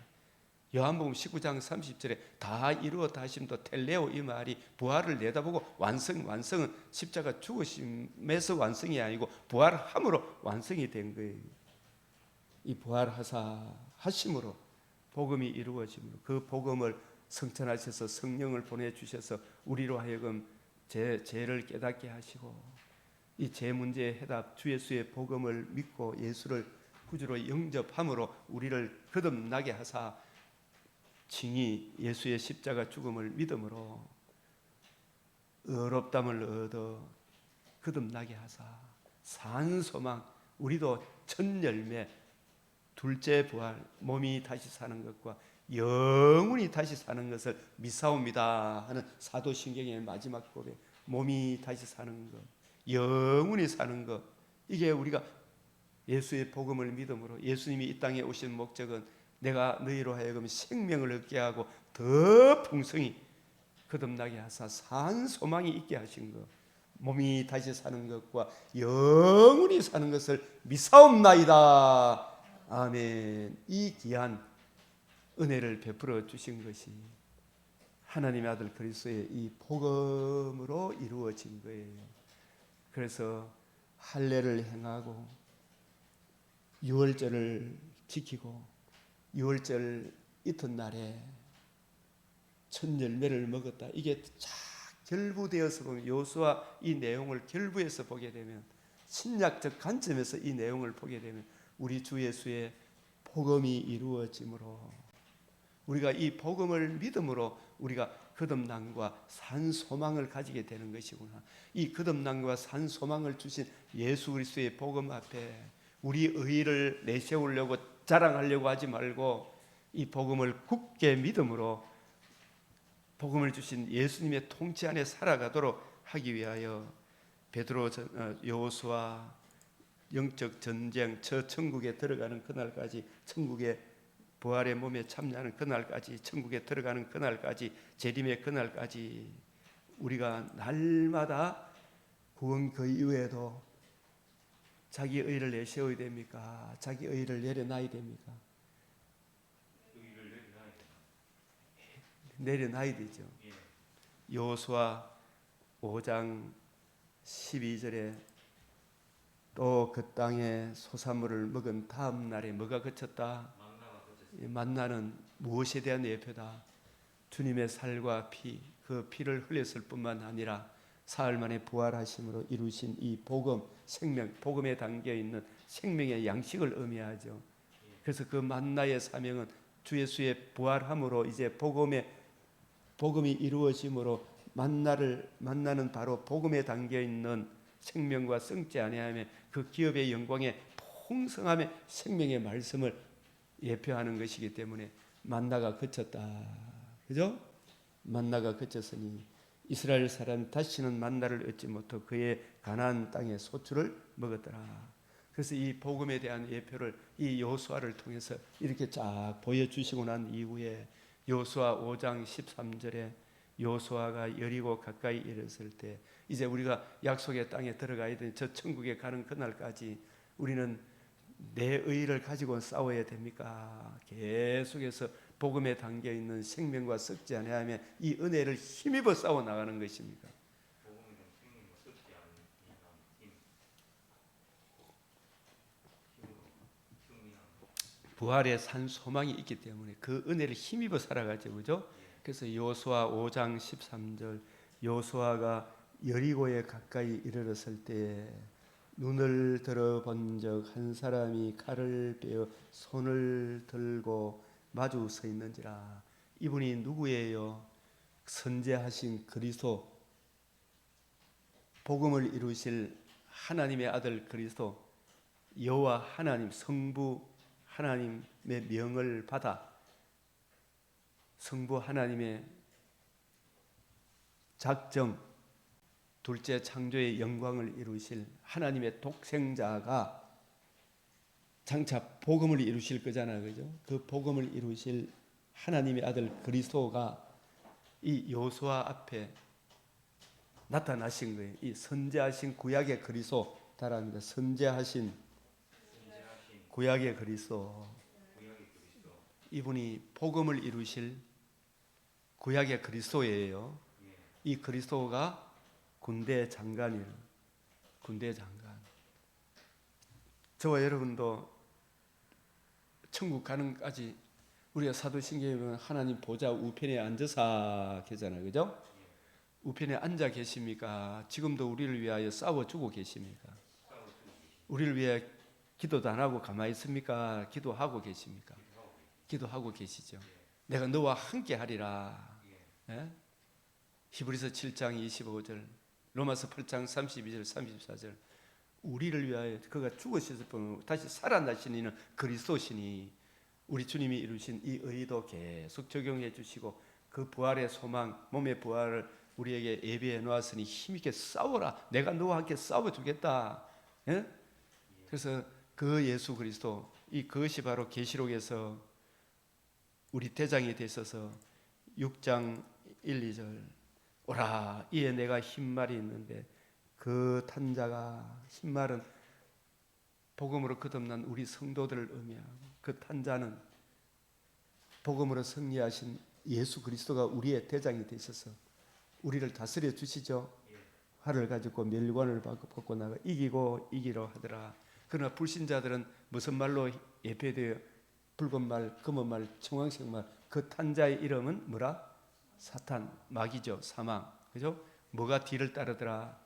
요한복음 19장 30절에 다 이루었다 하심도 텔레오, 이 말이 부활을 내다보고 완성은 십자가 죽으심에서 완성이 아니고 부활함으로 완성이 된 거예요. 이 부활하사 하심으로 복음이 이루어짐으로 그 복음을 성천하셔서 성령을 보내주셔서 우리로 하여금 죄를 깨닫게 하시고 이 죄 문제의 해답 주 예수의 복음을 믿고 예수를 구주로 영접함으로 우리를 거듭나게 하사 칭히 예수의 십자가 죽음을 믿음으로 의롭담을 얻어 거듭나게 하사 산 소망, 우리도 첫 열매, 둘째 부활, 몸이 다시 사는 것과 영원히 다시 사는 것을 믿사옵니다 하는 사도신경의 마지막 고백, 몸이 다시 사는 것, 영원히 사는 것, 이게 우리가 예수의 복음을 믿음으로 예수님이 이 땅에 오신 목적은 내가 너희로 하여금 생명을 얻게 하고 더 풍성히 거듭나게 하사 산 소망이 있게 하신 것, 몸이 다시 사는 것과 영원히 사는 것을 믿사옵나이다. 아멘. 이 귀한 은혜를 베풀어 주신 것이 하나님의 아들 그리스도의 이 복음으로 이루어진 거예요. 그래서 할례를 행하고 유월절을 지키고 유월절 이튿날에 첫 열매를 먹었다. 이게 쫙 결부되어서 보면 여호수아 이 내용을 결부해서 보게 되면 신약적 관점에서 이 내용을 보게 되면 우리 주 예수의 복음이 이루어짐으로 우리가 이 복음을 믿음으로 우리가 거듭남과 산 소망을 가지게 되는 것이구나. 이 거듭남과 산 소망을 주신 예수 그리스도의 복음 앞에 우리 의의를 내세우려고 자랑하려고 하지 말고 이 복음을 굳게 믿음으로 복음을 주신 예수님의 통치 안에 살아가도록 하기 위하여 베드로, 여호수아 영적 전쟁, 저 천국에 들어가는 그날까지, 천국의 부활의 몸에 참여하는 그날까지, 천국에 들어가는 그날까지, 재림의 그날까지 우리가 날마다 구원 그 이후에도 자기 의를 내세워야 됩니까? 자기 의를 내려놔야 됩니까? 내려놔야 되죠. 여호수아 5장 12절에 또 그 땅에 소산물을 먹은 다음 날에 뭐가 그쳤다? 만나는 무엇에 대한 예표다? 주님의 살과 피, 그 피를 흘렸을 뿐만 아니라 사흘 만에 부활하심으로 이루신 이 복음, 생명, 복음에 담겨 있는 생명의 양식을 의미하죠. 그래서 그 만나의 사명은 주 예수의 부활함으로 이제 복음이 이루어짐으로 만나는 바로 복음에 담겨 있는 생명과 썩지 아니하며 그 기업의 영광의 풍성함의 생명의 말씀을 예표하는 것이기 때문에 만나가 그쳤다. 그죠? 만나가 그쳤으니 이스라엘 사람 다시는 만나를 얻지 못하고 그의 가나안 땅의 소출을 먹었더라. 그래서 이 복음에 대한 예표를 이 여호수아를 통해서 이렇게 쫙 보여주시고 난 이후에 여호수아 5장 13절에 여호수아가 여리고 가까이 이르렀을 때 이제 우리가 약속의 땅에 들어가야 되는 저 천국에 가는 그날까지 우리는 내 의를 가지고 싸워야 됩니까? 계속해서 복음에 담겨 있는 생명과 썩지 아니하며 이 은혜를 힘입어 싸워 나가는 것입니까? 부활의 산 소망이 있기 때문에 그 은혜를 힘입어 살아가죠, 그죠? 그래서 여호수아 5장 13절 여호수아가 여리고에 가까이 이르렀을 때 눈을 들어 본 적 한 사람이 칼을 빼어 손을 들고 마주 서 있는지라. 이분이 누구예요? 선지하신 그리스도, 복음을 이루실 하나님의 아들 그리스도, 여호와 하나님 성부 하나님의 명을 받아 성부 하나님의 작정, 둘째 창조의 영광을 이루실 하나님의 독생자가 장차 복음을 이루실 거잖아요, 그죠? 그 복음을 이루실 하나님의 아들 그리스도가 이 여호수아 앞에 나타나신 거예요. 이 선지하신 구약의 그리스도 따라합니다. 선지하신 구약의 그리스도. 이분이 복음을 이루실 구약의 그리스도예요. 이 그리스도가 군대 장관이에요. 군대 장관. 저와 여러분도 천국 가는까지 우리가 사도신경에 보면 하나님 보좌 우편에 앉아서 계잖아요, 그죠? 우편에 앉아 계십니까? 지금도 우리를 위하여 싸워주고 계십니까? 우리를 위해 기도도 안 하고 가만히 있습니까? 기도하고 계십니까? 기도하고 계시죠. 내가 너와 함께 하리라. 예? 히브리서 7장 25절, 로마서 8장 32절 34절. 우리를 위하여 그가 죽으셨을 뿐 다시 살아나신 이는 그리스도시니 우리 주님이 이루신 이 의도 계속 적용해 주시고 그 부활의 소망, 몸의 부활을 우리에게 예비해 놓았으니 힘있게 싸워라. 내가 너와 함께 싸워주겠다. 예? 그래서 그 예수 그리스도, 이 그것이 바로 계시록에서 우리 대장이 되셔서 6장 1, 2절 오라 이에 내가 흰말이 있는데 그 탄자가, 흰말은 복음으로 거듭난 우리 성도들을 의미하고 그 탄자는 복음으로 승리하신 예수 그리스도가 우리의 대장이 되셔서 우리를 다스려 주시죠. 활을 가지고 멸관을 벗고 나가 이기고 이기려 하더라. 그러나 불신자들은 무슨 말로 예표되어 붉은 말, 검은 말, 청황색 말, 그 탄자의 이름은 뭐라? 사탄, 마귀죠. 사망. 그죠? 뭐가 뒤를 따르더라?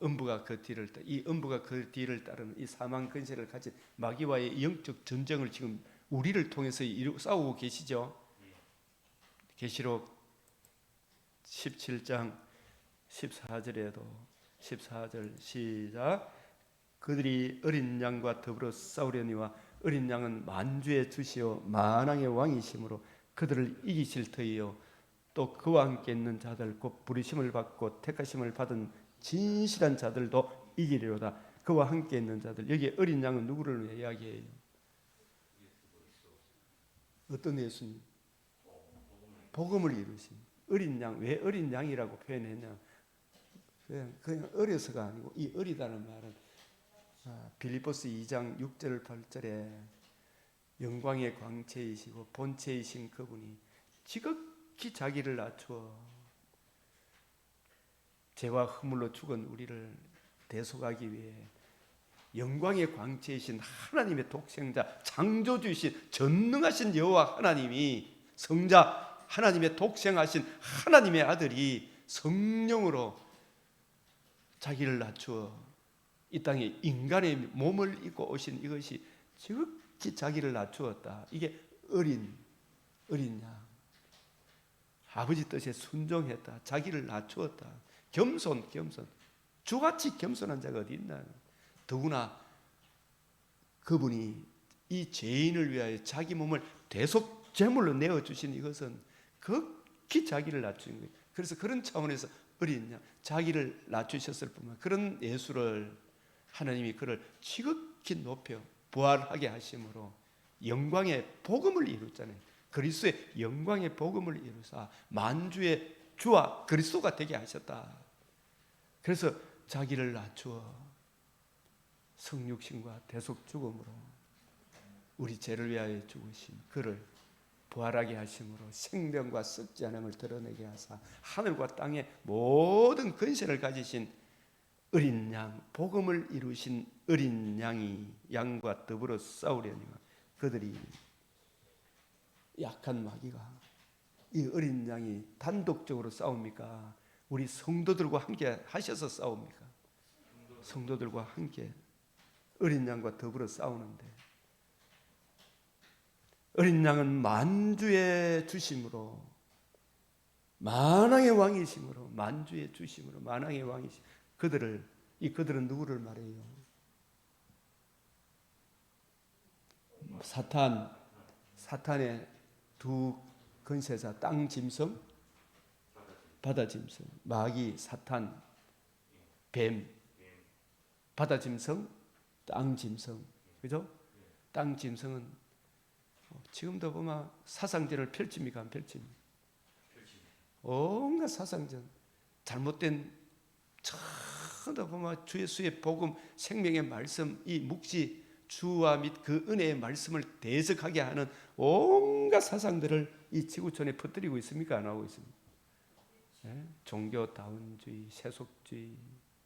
음부가 그 뒤를 따르. 이 음부가 그 뒤를 따르는 이 사망 근세를 가진 마귀와의 영적 전쟁을 지금 우리를 통해서 싸우고 계시죠. 계시록 17장 14절에도 14절 시작. 그들이 어린 양과 더불어 싸우려니와 어린 양은 만주의 주시요 만왕의 왕이시므로 그들을 이기실 터이요 또 그와 함께 있는 자들 곧 부르심을 받고 택하심을 받은 진실한 자들도 이기리로다. 그와 함께 있는 자들, 여기 어린 양은 누구를 이야기해요? 어떤 예수님? 복음을 이루신 어린 양. 왜 어린 양이라고 표현했냐? 그냥 어려서가 아니고, 이 어리다는 말은 빌립보스 2장 6절 8절에 영광의 광채이시고 본체이신 그분이 지극히 자기를 낮추어 죄와 허물로 죽은 우리를 대속하기 위해 영광의 광채이신 하나님의 독생자, 창조주이신 전능하신 여호와 하나님이, 성자 하나님의 독생하신 하나님의 아들이 성령으로 자기를 낮추어 이 땅에 인간의 몸을 입고 오신 이것이 지극히 자기를 낮추었다. 이게 어린 양. 아버지 뜻에 순종했다. 자기를 낮추었다. 겸손. 주같이 겸손한 자가 어디 있나. 더구나 그분이 이 죄인을 위하여 자기 몸을 대속 제물로 내어주신 이것은 극히 자기를 낮추는 거예요. 그래서 그런 차원에서 어린 양, 자기를 낮추셨을 뿐만 그런 예수를 하나님이 그를 지극히 높여 부활하게 하심으로 영광의 복음을 이루잖아요. 그리스도의 영광의 복음을 이루사 만주의 주와 그리스도가 되게 하셨다. 그래서 자기를 낮추어 성육신과 대속 죽음으로 우리 죄를 위하여 죽으신 그를 부활하게 하심으로 생명과 썩지 않음을 드러내게 하사 하늘과 땅의 모든 근세를 가지신 어린 양, 복음을 이루신 어린 양과 더불어 싸우려니와 그들이 약한 마귀가 이 어린 양이 단독적으로 싸웁니까? 우리 성도들과 함께 하셔서 싸웁니까? 성도들과 함께 어린 양과 더불어 싸우는데, 어린 양은 만주의 주심으로, 만왕의 왕이심으로, 만주의 주심으로 만왕의 왕이심, 그들은 누구를 말해요? 사탄의 두 건세자, 땅 짐승, 바다 짐승, 마귀, 사탄, 뱀, 바다 짐승, 땅 짐승, 그죠? 땅 짐승은 지금도 보면 사상전을 펼칩니까? 안 펼칩니까? 온갖 사상전, 잘못된 전부 보면 주 예수의 복음, 생명의 말씀, 이 묵시 주와 및 그 은혜의 말씀을 대적하게 하는 온갖 사상들을 이 지구촌에 퍼뜨리고 있습니까? 안 하고 있습니까? 네? 종교다운주의, 세속주의,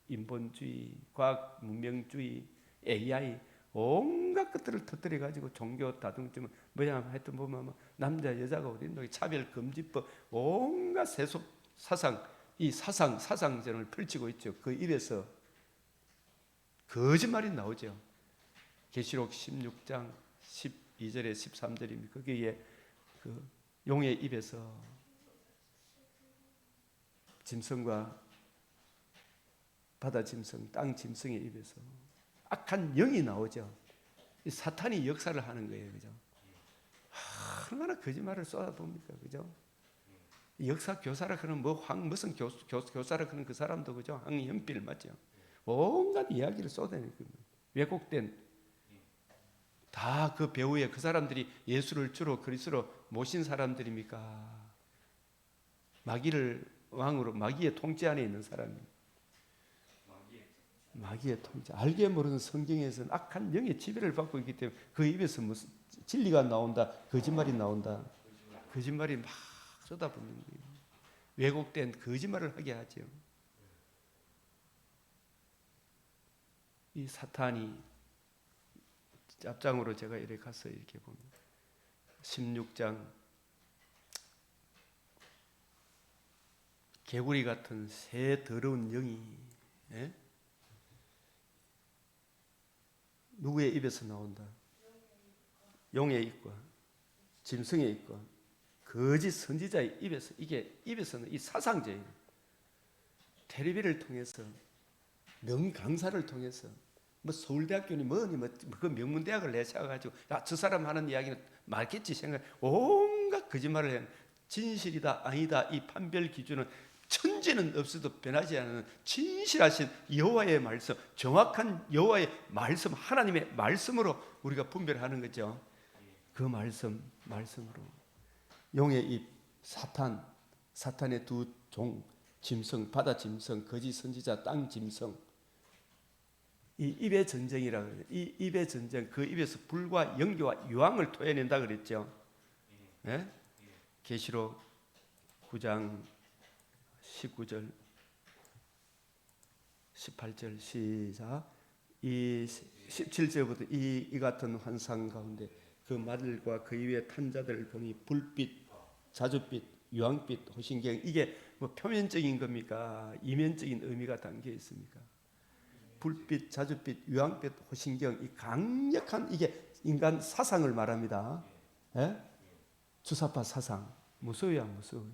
인본주의, 과학 문명주의, AI 온갖 것들을 터뜨려 가지고 종교 다중주의 뭐냐 하여튼 보면 남자 여자가 어디 있노, 차별금지법, 온갖 세속 사상, 이 사상전을 펼치고 있죠. 그 입에서 거짓말이 나오죠. 계시록 16장 12절에 13절입니다. 거기에 그 용의 입에서 짐승과 바다 짐승, 땅 짐승의 입에서 악한 영이 나오죠. 이 사탄이 역사를 하는 거예요, 그죠? 얼마나 거짓말을 쏟아봅니까, 그죠? 역사 교사라 그러는 무슨 교사라 그러는 그 사람도 그죠? 황연필 맞죠? 온갖 이야기를 쏟아내는 겁니다. 왜곡된 다 그 배후에 그 사람들이 예수를 주로 그리스도로 모신 사람들입니까? 마귀를 왕으로, 마귀의 통치 안에 있는 사람입니다. 마귀의 통치. 알게 모르는 성경에서는 악한 영의 지배를 받고 있기 때문에 그 입에서 무슨 진리가 나온다, 거짓말이 나온다. 거짓말이 막 쏟아붓는 거예요. 왜곡된 거짓말을 하게 하죠. 이 사탄이 앞장으로 제가 이렇게 가서 이렇게 봅니다. 16장 개구리 같은 새 더러운 영이 누구의 입에서 나온다? 용의 입과 짐승의 입과 거짓 선지자의 입에서, 이게 입에서는 이 사상제예요. 텔레비를 통해서, 명강사를 통해서, 뭐 서울대학교니 뭐니 그 명문대학을 내세워가지고 야, 저 사람 하는 이야기는 맞겠지 생각, 온갖 거짓말을 해. 진실이다 아니다 이 판별 기준은 천지는 없어도 변하지 않는 진실하신 여호와의 말씀, 정확한 여호와의 말씀, 하나님의 말씀으로 우리가 분별하는 거죠. 그 말씀으로 용의 입 사탄의 두 종 짐승, 바다 짐승, 거짓 선지자, 땅 짐승, 이 입의 전쟁이라 그래요. 이 입의 전쟁, 그 입에서 불과 연기와 유황을 토해낸다 그랬죠. 네? 계시록 9장 19절 18절 시작. 이 17절부터 이 같은 환상 가운데 그 말과 그 위에 탄 자들을 보니 불빛, 자줏빛, 유황빛, 호신경, 이게 뭐 표면적인 겁니까? 이면적인 의미가 담겨 있습니까? 불빛, 자줏빛, 유황빛, 호신경, 이 강력한 이게 인간 사상을 말합니다. 예? 주사파 사상 무서워야 안 무서워요?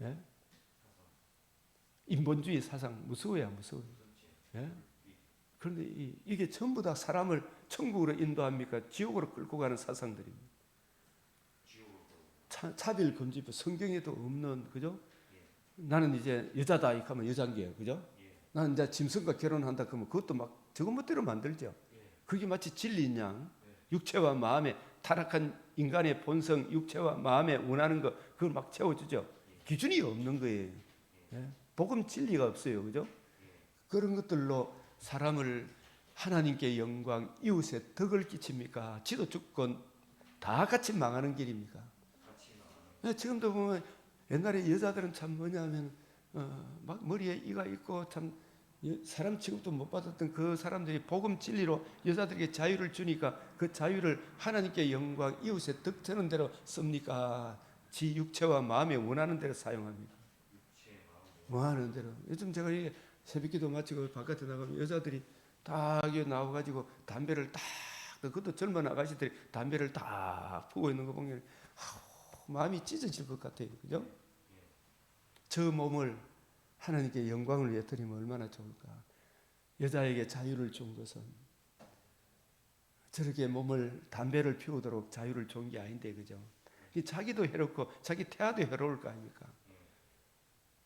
예? 인본주의 사상 무서워야 안 무서워요? 예? 그런데 이게 전부 다 사람을 천국으로 인도합니까? 지옥으로 끌고 가는 사상들입니다. 차별금지법 성경에도 없는, 그죠? 나는 이제 여자다 이렇게 하면 여잔게요, 그죠? 나는 이제 짐승과 결혼한다 그러면 그것도 막 저것 멋대로 만들죠. 그게 마치 진리인 양 육체와 마음의 타락한 인간의 본성, 육체와 마음에 원하는 거 그걸 막 채워주죠. 기준이 없는 거예요. 예? 복음 진리가 없어요, 그죠? 그런 것들로 사람을 하나님께 영광, 이웃에 덕을 끼칩니까? 지도 주권 다 같이 망하는 길입니까? 지금도 보면 옛날에 여자들은 참 뭐냐면 막 머리에 이가 있고 참 사람 취급도 못 받았던 그 사람들이 복음 진리로 여자들에게 자유를 주니까 그 자유를 하나님께 영광, 이웃에 덕 되는 대로 씁니까? 지 육체와 마음에 원하는 대로 사용합니다. 원하는 대로. 요즘 제가 이게 새벽기도 마치고 바깥에 나가면 여자들이 딱 나와가지고 담배를 딱, 그것도 젊은 아가씨들이 담배를 딱 피우고 있는 거 보면 마음이 찢어질 것 같아요. 그죠? 저 몸을 하나님께 영광을 위해 드리면 얼마나 좋을까. 여자에게 자유를 준 것은 저렇게 몸을 담배를 피우도록 자유를 준 게 아닌데, 그죠? 자기도 해롭고 자기 태아도 해로울 거 아닙니까?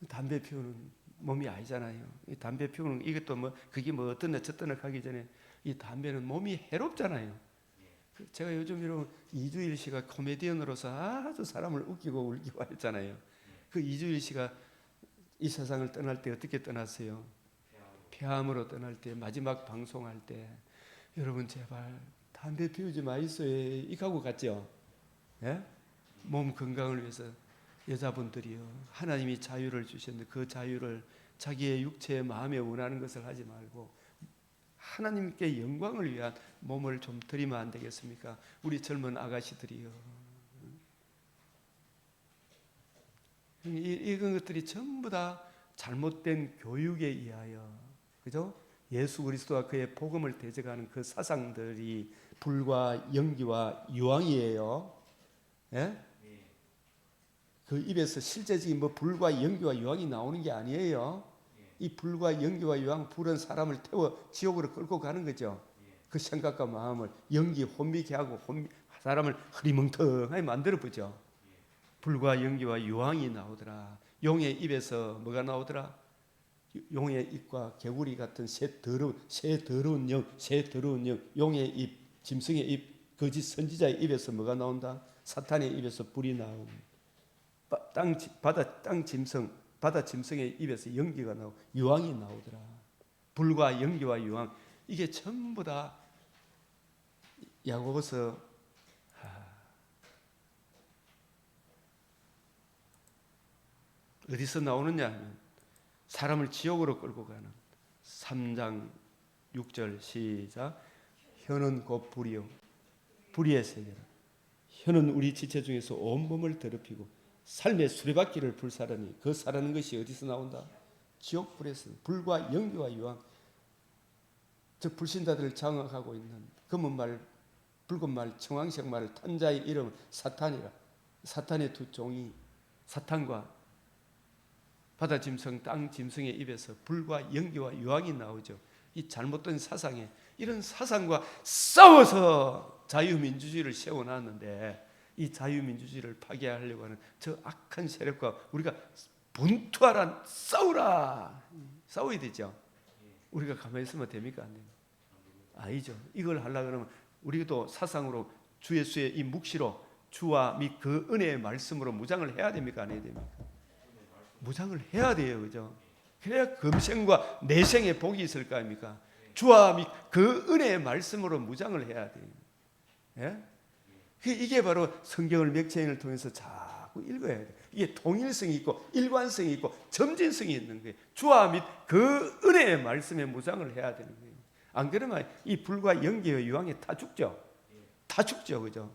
담배 피우는 몸이 아니잖아요. 이 담배 피우는 이것도 뭐 그게 뭐 어떤 저떤 하기 전에 이 담배는 몸이 해롭잖아요. 제가 요즘 이런 이주일 씨가 코미디언으로서 아주 사람을 웃기고 울기고 했잖아요. 그 이주일 씨가 이 세상을 떠날 때 어떻게 떠났어요? 폐암으로 떠날 때, 마지막 방송할 때 여러분 제발 담배 피우지 마이소요 이하고 갔죠. 예? 몸 건강을 위해서 여자분들이요, 하나님이 자유를 주셨는데 그 자유를 자기의 육체의 마음에 원하는 것을 하지 말고 하나님께 영광을 위한 몸을 좀 드리면 안 되겠습니까? 우리 젊은 아가씨들이요. 이런 것들이 전부 다 잘못된 교육에 의하여, 그죠? 예수 그리스도와 그의 복음을 대적하는 그 사상들이 불과 연기와 유황이에요. 예? 그 입에서 실제적인 뭐 불과 연기와 유황이 나오는 게 아니에요. 이 불과 연기와 유황, 불은 사람을 태워 지옥으로 끌고 가는 거죠. 그 생각과 마음을 연기 혼미케 하고 사람을 흐리멍텅하게 만들어보죠. 불과 연기와 유황이 나오더라. 용의 입에서 뭐가 나오더라? 용의 입과 개구리 같은 새 더러운 영, 용의 입, 짐승의 입, 거짓 선지자의 입에서 뭐가 나온다? 사탄의 입에서 불이 나오고, 땅 짐승, 바다 짐승의 입에서 연기가 나오고 유황이 나오더라. 불과 연기와 유황, 이게 전부 다 야고보서 어디서 나오느냐 하면 사람을 지옥으로 끌고 가는 3장 6절 시작. 혀는 곧 불이요 불의의 세계라. 혀는 우리 지체 중에서 온몸을 더럽히고 삶의 수레바퀴를 불사르니 그 사르는 것이 어디서 나온다? 지옥불에서. 불과 연기와 유황, 즉 불신자들을 장악하고 있는 검은말, 붉은말, 청황색말 탄 자의 이름은 사탄이라. 사탄의 두 종이 사탄과 바다 짐승, 땅 짐승의 입에서 불과 연기와 유황이 나오죠. 이 잘못된 사상에, 이런 사상과 싸워서 자유민주주의를 세워놨는데 이 자유민주주의를 파괴하려고 하는 저 악한 세력과 우리가 분투하라, 싸우라. 싸워야 되죠. 우리가 가만히 있으면 됩니까? 안 됩니까? 아니죠. 이걸 하려고 그러면 우리도 사상으로 주 예수의 이 묵시로 주와 및 그 은혜의 말씀으로 무장을 해야 됩니까? 안 해야 됩니까? 무장을 해야 돼요. 그죠? 그래야 금생과 내생의 복이 있을 거 아닙니까? 주와 및 그 은혜의 말씀으로 무장을 해야 돼요. 예? 이게 바로 성경을 맥체인을 통해서 자꾸 읽어야 돼요. 이게 통일성이 있고 일관성이 있고 점진성이 있는 거예요. 주와 및 그 은혜의 말씀에 무장을 해야 되는 거예요. 안 그러면 이 불과 연기와 유황에 다 죽죠. 다 죽죠. 그죠?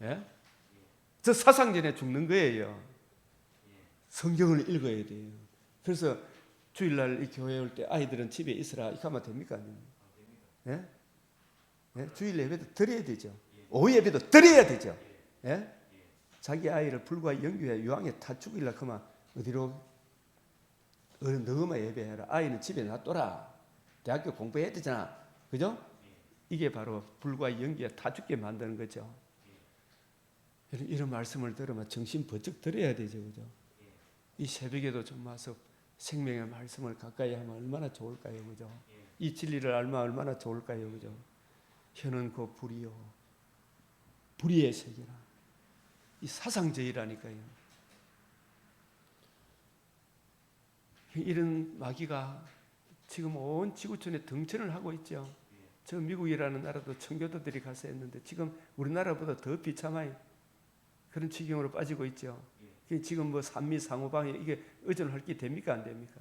예? 저 사상전에 죽는 거예요. 성경을 읽어야 돼요. 그래서 주일날 이 교회 올 때 아이들은 집에 있으라 이렇게 하면 됩니까? 예? 예? 주일 예배도 드려야 되죠. 오후 예배도 드려야 되죠. 예? 자기 아이를 불과 연기와 유황에 다 죽이려고 하면 어디로 너만 예배해라. 아이는 집에 놔둬라. 대학교 공부해야 되잖아. 그죠? 이게 바로 불과 연기에 다 죽게 만드는 거죠. 이런 말씀을 들으면 정신 번쩍 들어야 되죠. 그죠? 이 새벽에도 좀 와서 생명의 말씀을 가까이 하면 얼마나 좋을까요? 그죠? 이 진리를 알면 얼마나 좋을까요? 그죠? 혀는 그 불이요. 불의의 세계라. 이 사상제의라니까요. 이런 마귀가 지금 온 지구촌에 등천을 하고 있죠. 저 미국이라는 나라도 청교도들이 가서 했는데 지금 우리나라보다 더 비참한 그런 지경으로 빠지고 있죠. 지금 뭐 산미 상호방에 이게 의존할 게 됩니까? 안 됩니까?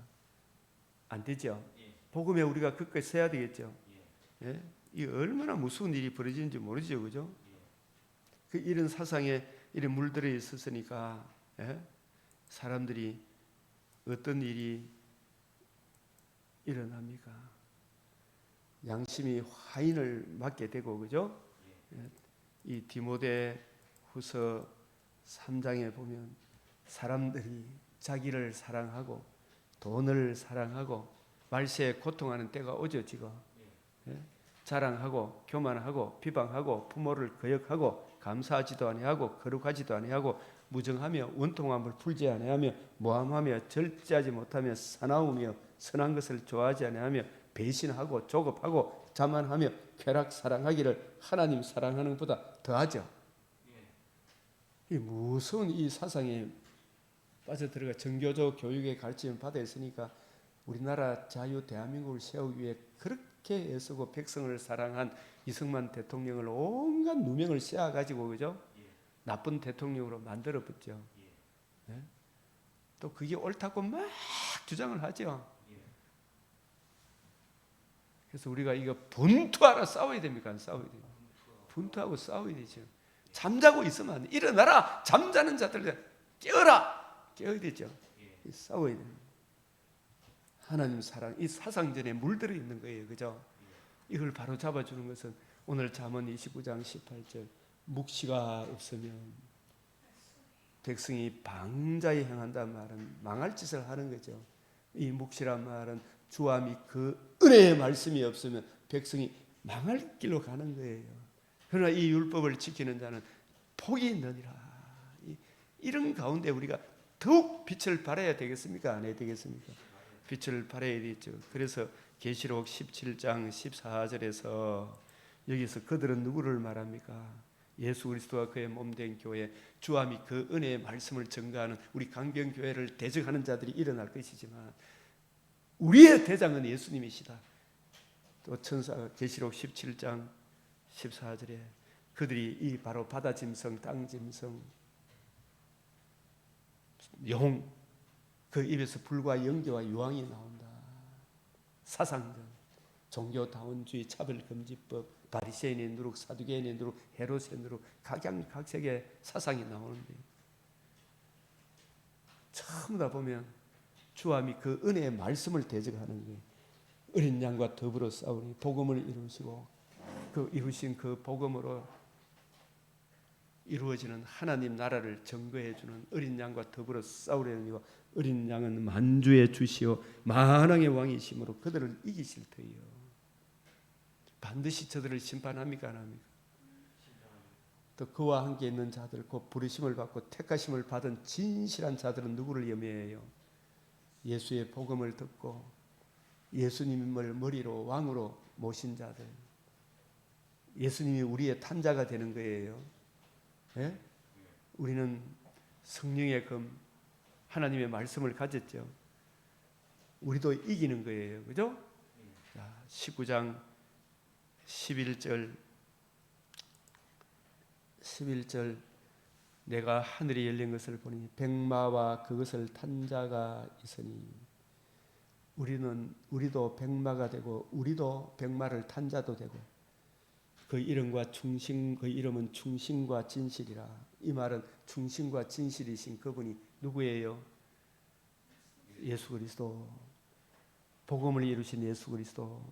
안 되죠. 복음에 우리가 끝까지 서야 되겠죠. 예? 이 얼마나 무서운 일이 벌어지는지 모르죠. 그죠? 이런 사상에 이런 물들어 있었으니까 예? 사람들이 어떤 일이 일어납니까? 양심이 화인을 맞게 되고 그죠? 예? 이 디모데 후서 3장에 보면 사람들이 자기를 사랑하고 돈을 사랑하고 말세에 고통하는 때가 오죠. 지금 예? 자랑하고 교만하고 비방하고 부모를 거역하고 감사하지도 아니하고 거룩하지도 아니하고 무정하며 원통함을 풀지 아니하며 모함하며 절제하지 못하며 사나우며 선한 것을 좋아하지 아니하며 배신하고 조급하고 자만하며 쾌락 사랑하기를 하나님 사랑하는 것보다 더하죠. 이 무서운 이 사상에 빠져들어가 정교조 교육의 가르침을 받아 있으니까 우리나라 자유 대한민국을 세우기 위해 그렇게 애쓰고 백성을 사랑한 이승만 대통령을 온갖 누명을 씌워가지고 그죠? 나쁜 대통령으로 만들어봤죠. 네? 또 그게 옳다고 막 주장을 하죠. 그래서 우리가 이거 분투하라 싸워야 됩니까? 안 싸워야 됩니까? 분투하고 싸워야 되죠. 잠자고 있으면 안 돼. 일어나라. 잠자는 자들 깨어라. 깨어야 되죠. 싸워야 됩니다. 하나님 사랑, 이 사상전에 물들어 있는 거예요. 그죠? 이걸 바로 잡아주는 것은 오늘 잠언 29장 18절 묵시가 없으면 백성이 방자히 행한다는 말은 망할 짓을 하는 거죠. 이 묵시란 말은 주와 및 그 은혜의 말씀이 없으면 백성이 망할 길로 가는 거예요. 그러나 이 율법을 지키는 자는 복이 있느니라. 이런 가운데 우리가 더욱 빛을 발해야 되겠습니까? 안 해야 되겠습니까? 빛을 발해야 되죠. 그래서 계시록 17장 14절에서 여기서 그들은 누구를 말합니까? 예수 그리스도와 그의 몸된 교회, 주와 및 그 은혜의 말씀을 전가하는 우리 강변교회를 대적하는 자들이 일어날 것이지만 우리의 대장은 예수님이시다. 또 천사 계시록 17장 14절에 그들이 이 바로 바다 짐승, 땅 짐승, 용, 그 입에서 불과 연기와 유황이 나온다. 사상전, 종교다원주의, 차별금지법, 바리새인의 누룩, 사두개인의 누룩, 헤롯의 누룩, 각양각색의 사상이 나오는데 전부 다 보면 주와 및 그 은혜의 말씀을 대적하는 거예요. 어린 양과 더불어 싸우니 복음을 이루시고 그 이루신 그 복음으로 이루어지는 하나님 나라를 증거해 주는 어린 양과 더불어 싸우려는 이와 어린 양은 만주의 주시오 만왕의 왕이심으로 그들을 이기실 터이요. 반드시 저들을 심판합니까 안 합니까? 또 그와 함께 있는 자들, 곧 부르심을 받고 택하심을 받은 진실한 자들은 누구를 의미해요? 예수의 복음을 듣고 예수님을 머리로 왕으로 모신 자들, 예수님이 우리의 탄자가 되는 거예요. 예? 우리는 성령의 검, 하나님의 말씀을 가졌죠. 우리도 이기는 거예요. 그죠? 자, 19장 11절 내가 하늘이 열린 것을 보니 백마와 그것을 탄 자가 있으니 우리도 백마가 되고 우리도 백마를 탄 자도 되고 그 이름과 충신, 그 이름은 충신과 진실이라. 이 말은 충신과 진실이신 그분이 누구예요? 예수 그리스도. 복음을 이루신 예수 그리스도.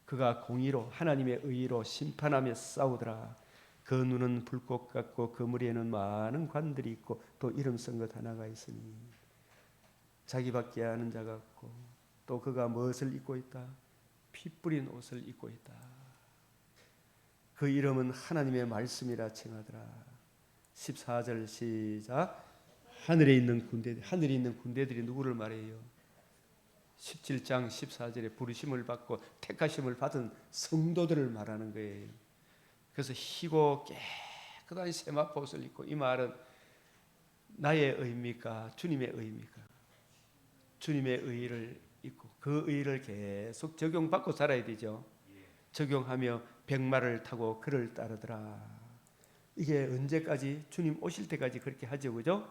그가 공의로 하나님의 의로 심판하며 싸우더라. 그 눈은 불꽃 같고 그 머리에는 많은 관들이 있고 또 이름 쓴 것 하나가 있으니 자기밖에 아는 자가 없고 또 그가 무엇을 입고 있다? 피 뿌린 옷을 입고 있다. 그 이름은 하나님의 말씀이라 칭하더라. 14절 시작. 하늘에 있는 군대들이 누구를 말해요? 17장 14절에 부르심을 받고 택하심을 받은 성도들을 말하는 거예요. 그래서 희고 깨끗한 세마포 옷을 입고, 이 말은 나의 의입니까? 주님의 의입니까? 주님의 의를 입고 그 의를 계속 적용받고 살아야 되죠. 적용하며 백마를 타고 그를 따르더라. 이게 언제까지? 주님 오실 때까지 그렇게 하죠. 그죠?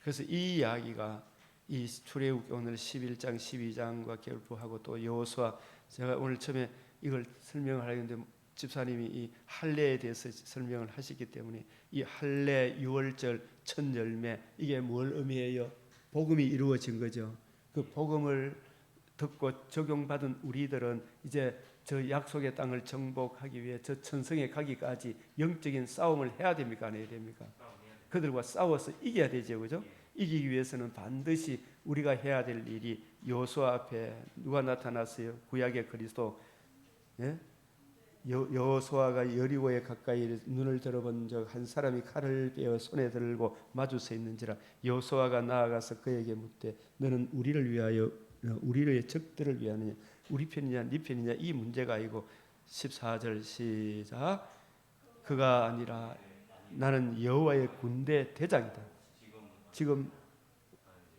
그래서 이 이야기가 이 출애굽기 오늘 11장 12장과 결부하고 또 여호수아, 제가 오늘 처음에 이걸 설명을 하려는데 집사님이 이 할례에 대해서 설명을 하시기 때문에 이 할례, 유월절, 첫 열매, 이게 뭘 의미해요? 복음이 이루어진 거죠. 그 복음을 듣고 적용받은 우리들은 이제 저 약속의 땅을 정복하기 위해 저 천성에 가기까지 영적인 싸움을 해야 됩니까? 안 해야 됩니까? 그들과 싸워서 이겨야 되죠. 그죠? 이기기 위해서는 반드시 우리가 해야 될 일이, 여호수아 앞에 누가 나타났어요? 구약의 그리스도. 예? 여호수아가 여리고에 가까이 눈을 들어본 적 한 사람이 칼을 빼어 손에 들고 마주 서 있는지라. 여호수아가 나아가서 그에게 묻되 너는 우리를 위하여 우리의 적들을 위하느냐, 우리 편이냐 네 편이냐, 이 문제가 아니고 14절 시작. 그가 아니라 나는 여호와의 군대 대장이다. 지금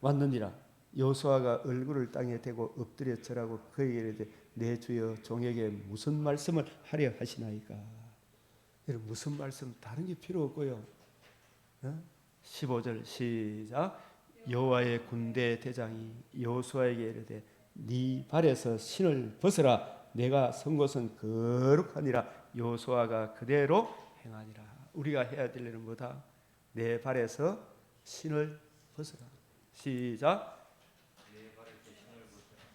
왔느니라. 여호수아가 얼굴을 땅에 대고 엎드려 절하고 그에게 이르되 내 주여 종에게 무슨 말씀을 하려 하시나이까. 여러분, 무슨 말씀 다른 게 필요 없고요. 15절 시작. 여호와의 군대 대장이 여호수아에게 이르되 네 발에서 신을 벗어라. 내가 선 곳은 거룩하니라. 여호수아가 그대로 행하니라. 우리가 해야 될 일은 뭐다? 내 발에서 신을 벗어라. 시작.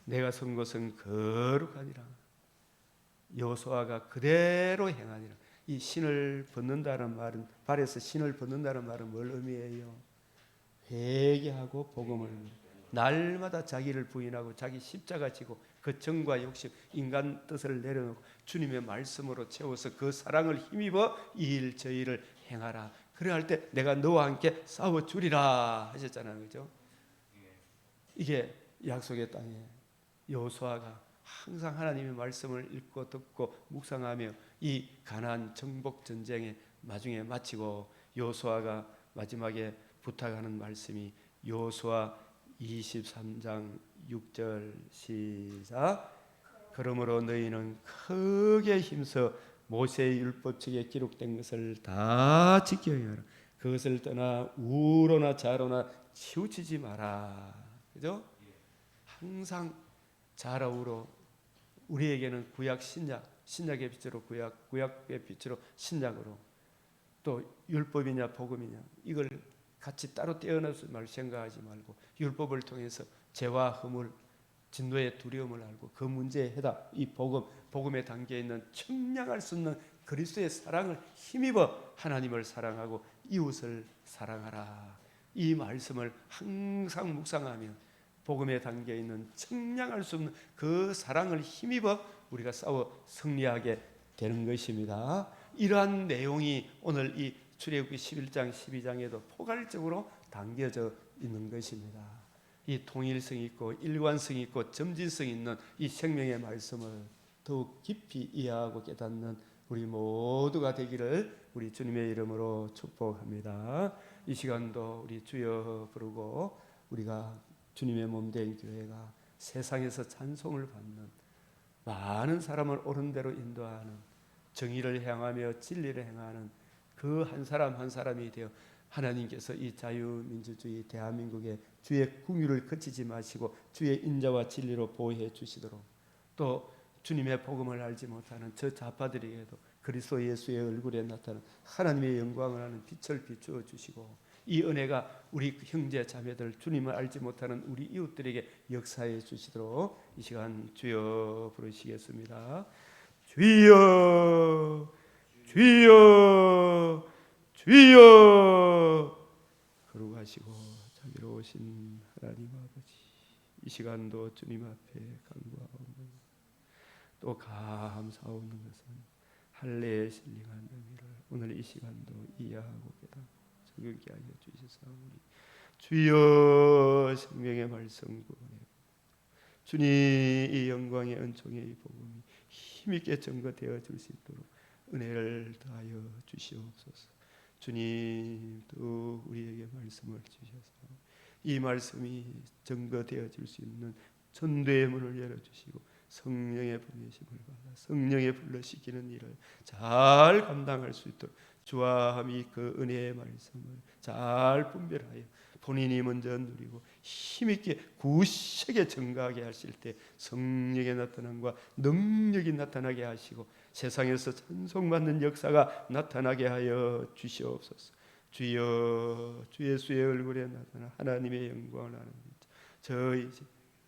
내가 선 곳은 거룩하니라. 여호수아가 그대로 행하니라. 이 신을 벗는다는 말은, 발에서 신을 벗는다는 말은 뭘 의미해요? 회개하고 복음을, 날마다 자기를 부인하고 자기 십자가 지고 그 정과 욕심, 인간 뜻을 내려놓고 주님의 말씀으로 채워서 그 사랑을 힘입어 이 일 저 일을 행하라. 그래 할 때 내가 너와 함께 싸워주리라 하셨잖아요. 그죠? 이게 약속의 땅에 여호수아가 항상 하나님의 말씀을 읽고 듣고 묵상하며 이 가나안 정복 전쟁에 나중에 마치고, 여호수아가 마지막에 부탁하는 말씀이 여호수아 23장 6절 시작. 그러므로 너희는 크게 힘써 모세의 율법책에 기록된 것을 다 지켜야 하라. 그것을 떠나 우로나 좌로나 치우치지 마라. 그죠? 항상 좌로우로, 우리에게는 구약 신약, 신약의 빛으로 구약, 구약의 빛으로 신약으로, 또 율법이냐 복음이냐 이걸 같이 따로 떼어내지 말고 생각하지 말고 율법을 통해서 죄와 허물, 진노의 두려움을 알고 그 문제의 해답, 이 복음에 담겨 있는 청량할 수 없는 그리스도의 사랑을 힘입어 하나님을 사랑하고 이웃을 사랑하라. 이 말씀을 항상 묵상하며 복음에 담겨 있는 청량할 수 없는 그 사랑을 힘입어 우리가 싸워 승리하게 되는 것입니다. 이러한 내용이 오늘 이 출애굽기 11장 12장에도 포괄적으로 담겨져 있는 것입니다. 이 통일성 있고 일관성 있고 점진성 있는 이 생명의 말씀을 더욱 깊이 이해하고 깨닫는 우리 모두가 되기를 우리 주님의 이름으로 축복합니다. 이 시간도 우리 주여 부르고 우리가 주님의 몸된 교회가 세상에서 찬송을 받는 많은 사람을 옳은 대로 인도하는 정의를 향하며 진리를 행하는 그 한 사람 한 사람이 되어 하나님께서 이 자유민주주의 대한민국의 주의 궁유를 그치지 마시고 주의 인자와 진리로 보호해 주시도록 또 주님의 복음을 알지 못하는 저 좌파들에게도 그리스도 예수의 얼굴에 나타나는 하나님의 영광을 하는 빛을 비추어 주시고 이 은혜가 우리 형제 자매들 주님을 알지 못하는 우리 이웃들에게 역사해 주시도록 이 시간 주여 부르시겠습니다. 주여 주여 주여 거룩하시고 자비로우신 하나님 아버지, 이 시간도 주님 앞에 간구하오며 또 감사하는 것은 할례에 신령한 의미를 오늘 이 시간도 이해하고 깨닫고 적용케 하여 주시사오니 주여 생명의 말씀 구원해 주님 이 영광의 은총의 복음이 힘있게 증거되어 줄 수 있도록 은혜를 더하여 주시옵소서. 주님 또 우리에게 말씀을 주셔서 이 말씀이 증거되어질 수 있는 전도의 문을 열어주시고 성령의 보내심을 받아 성령의 불러시키는 일을 잘 감당할 수 있도록 주와 함이 그 은혜의 말씀을 잘 분별하여 본인이 먼저 누리고 힘있게 굳세게 증거하게 하실 때 성령의 나타남과 능력이 나타나게 하시고 세상에서 찬송받는 역사가 나타나게 하여 주시옵소서. 주여 주 예수의 얼굴에 나타나 하나님의 영광을 하는 저희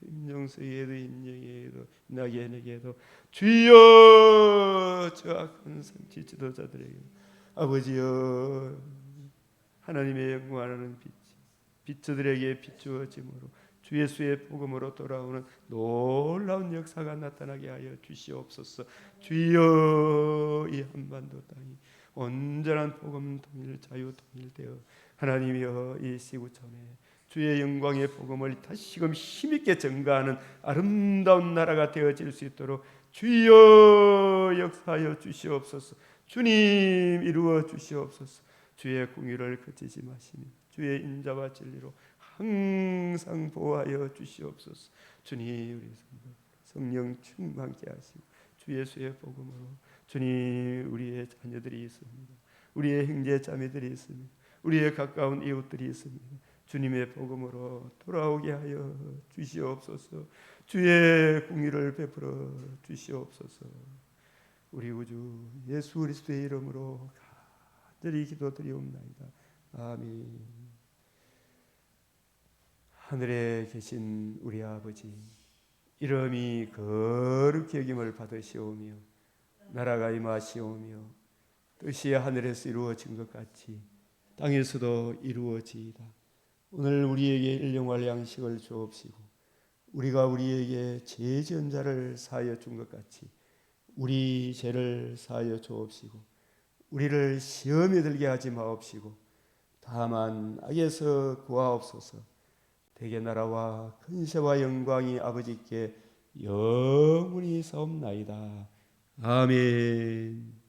임종수에게도 임영에게도 나게에게도 주여 저 악한 성지 지도자들에게 아버지여 하나님의 영광을 하는 빛들에게 비추어짐으로 주 예수의 복음으로 돌아오는 놀라운 역사가 나타나게 하여 주시옵소서. 주여 이 한반도 땅이 온전한 복음 통일 자유 통일되어 하나님이여 이 시구천에 주의 영광의 복음을 다시금 힘있게 증거하는 아름다운 나라가 되어질 수 있도록 주여 역사하여 주시옵소서. 주님 이루어 주시옵소서. 주의 공의를 그치지 마시며 주의 인자와 진리로 항상 보호하여 주시옵소서. 주님 우리 성령 충만케 하시고 주 예수의 복음으로 주님 우리의 자녀들이 있습니다. 우리의 형제 자매들이 있습니다. 우리의 가까운 이웃들이 있습니다. 주님의 복음으로 돌아오게 하여 주시옵소서. 주의 공의를 베풀어 주시옵소서. 우리 우주 예수 그리스도의 이름으로 간절히 기도드리옵나이다. 아멘. 하늘에 계신 우리 아버지, 이름이 거룩히 여김을 받으시오며 나라가 임하시오며 뜻이 하늘에서 이루어진 것 같이 땅에서도 이루어지이다. 오늘 우리에게 일용할 양식을 주옵시고 우리가 우리에게 죄 지은 자를 사하여 준 것 같이 우리 죄를 사하여 주옵시고 우리를 시험에 들게 하지 마옵시고 다만 악에서 구하옵소서. 대개 나라와 근세와 영광이 아버지께 영원히 사옵나이다. 아멘.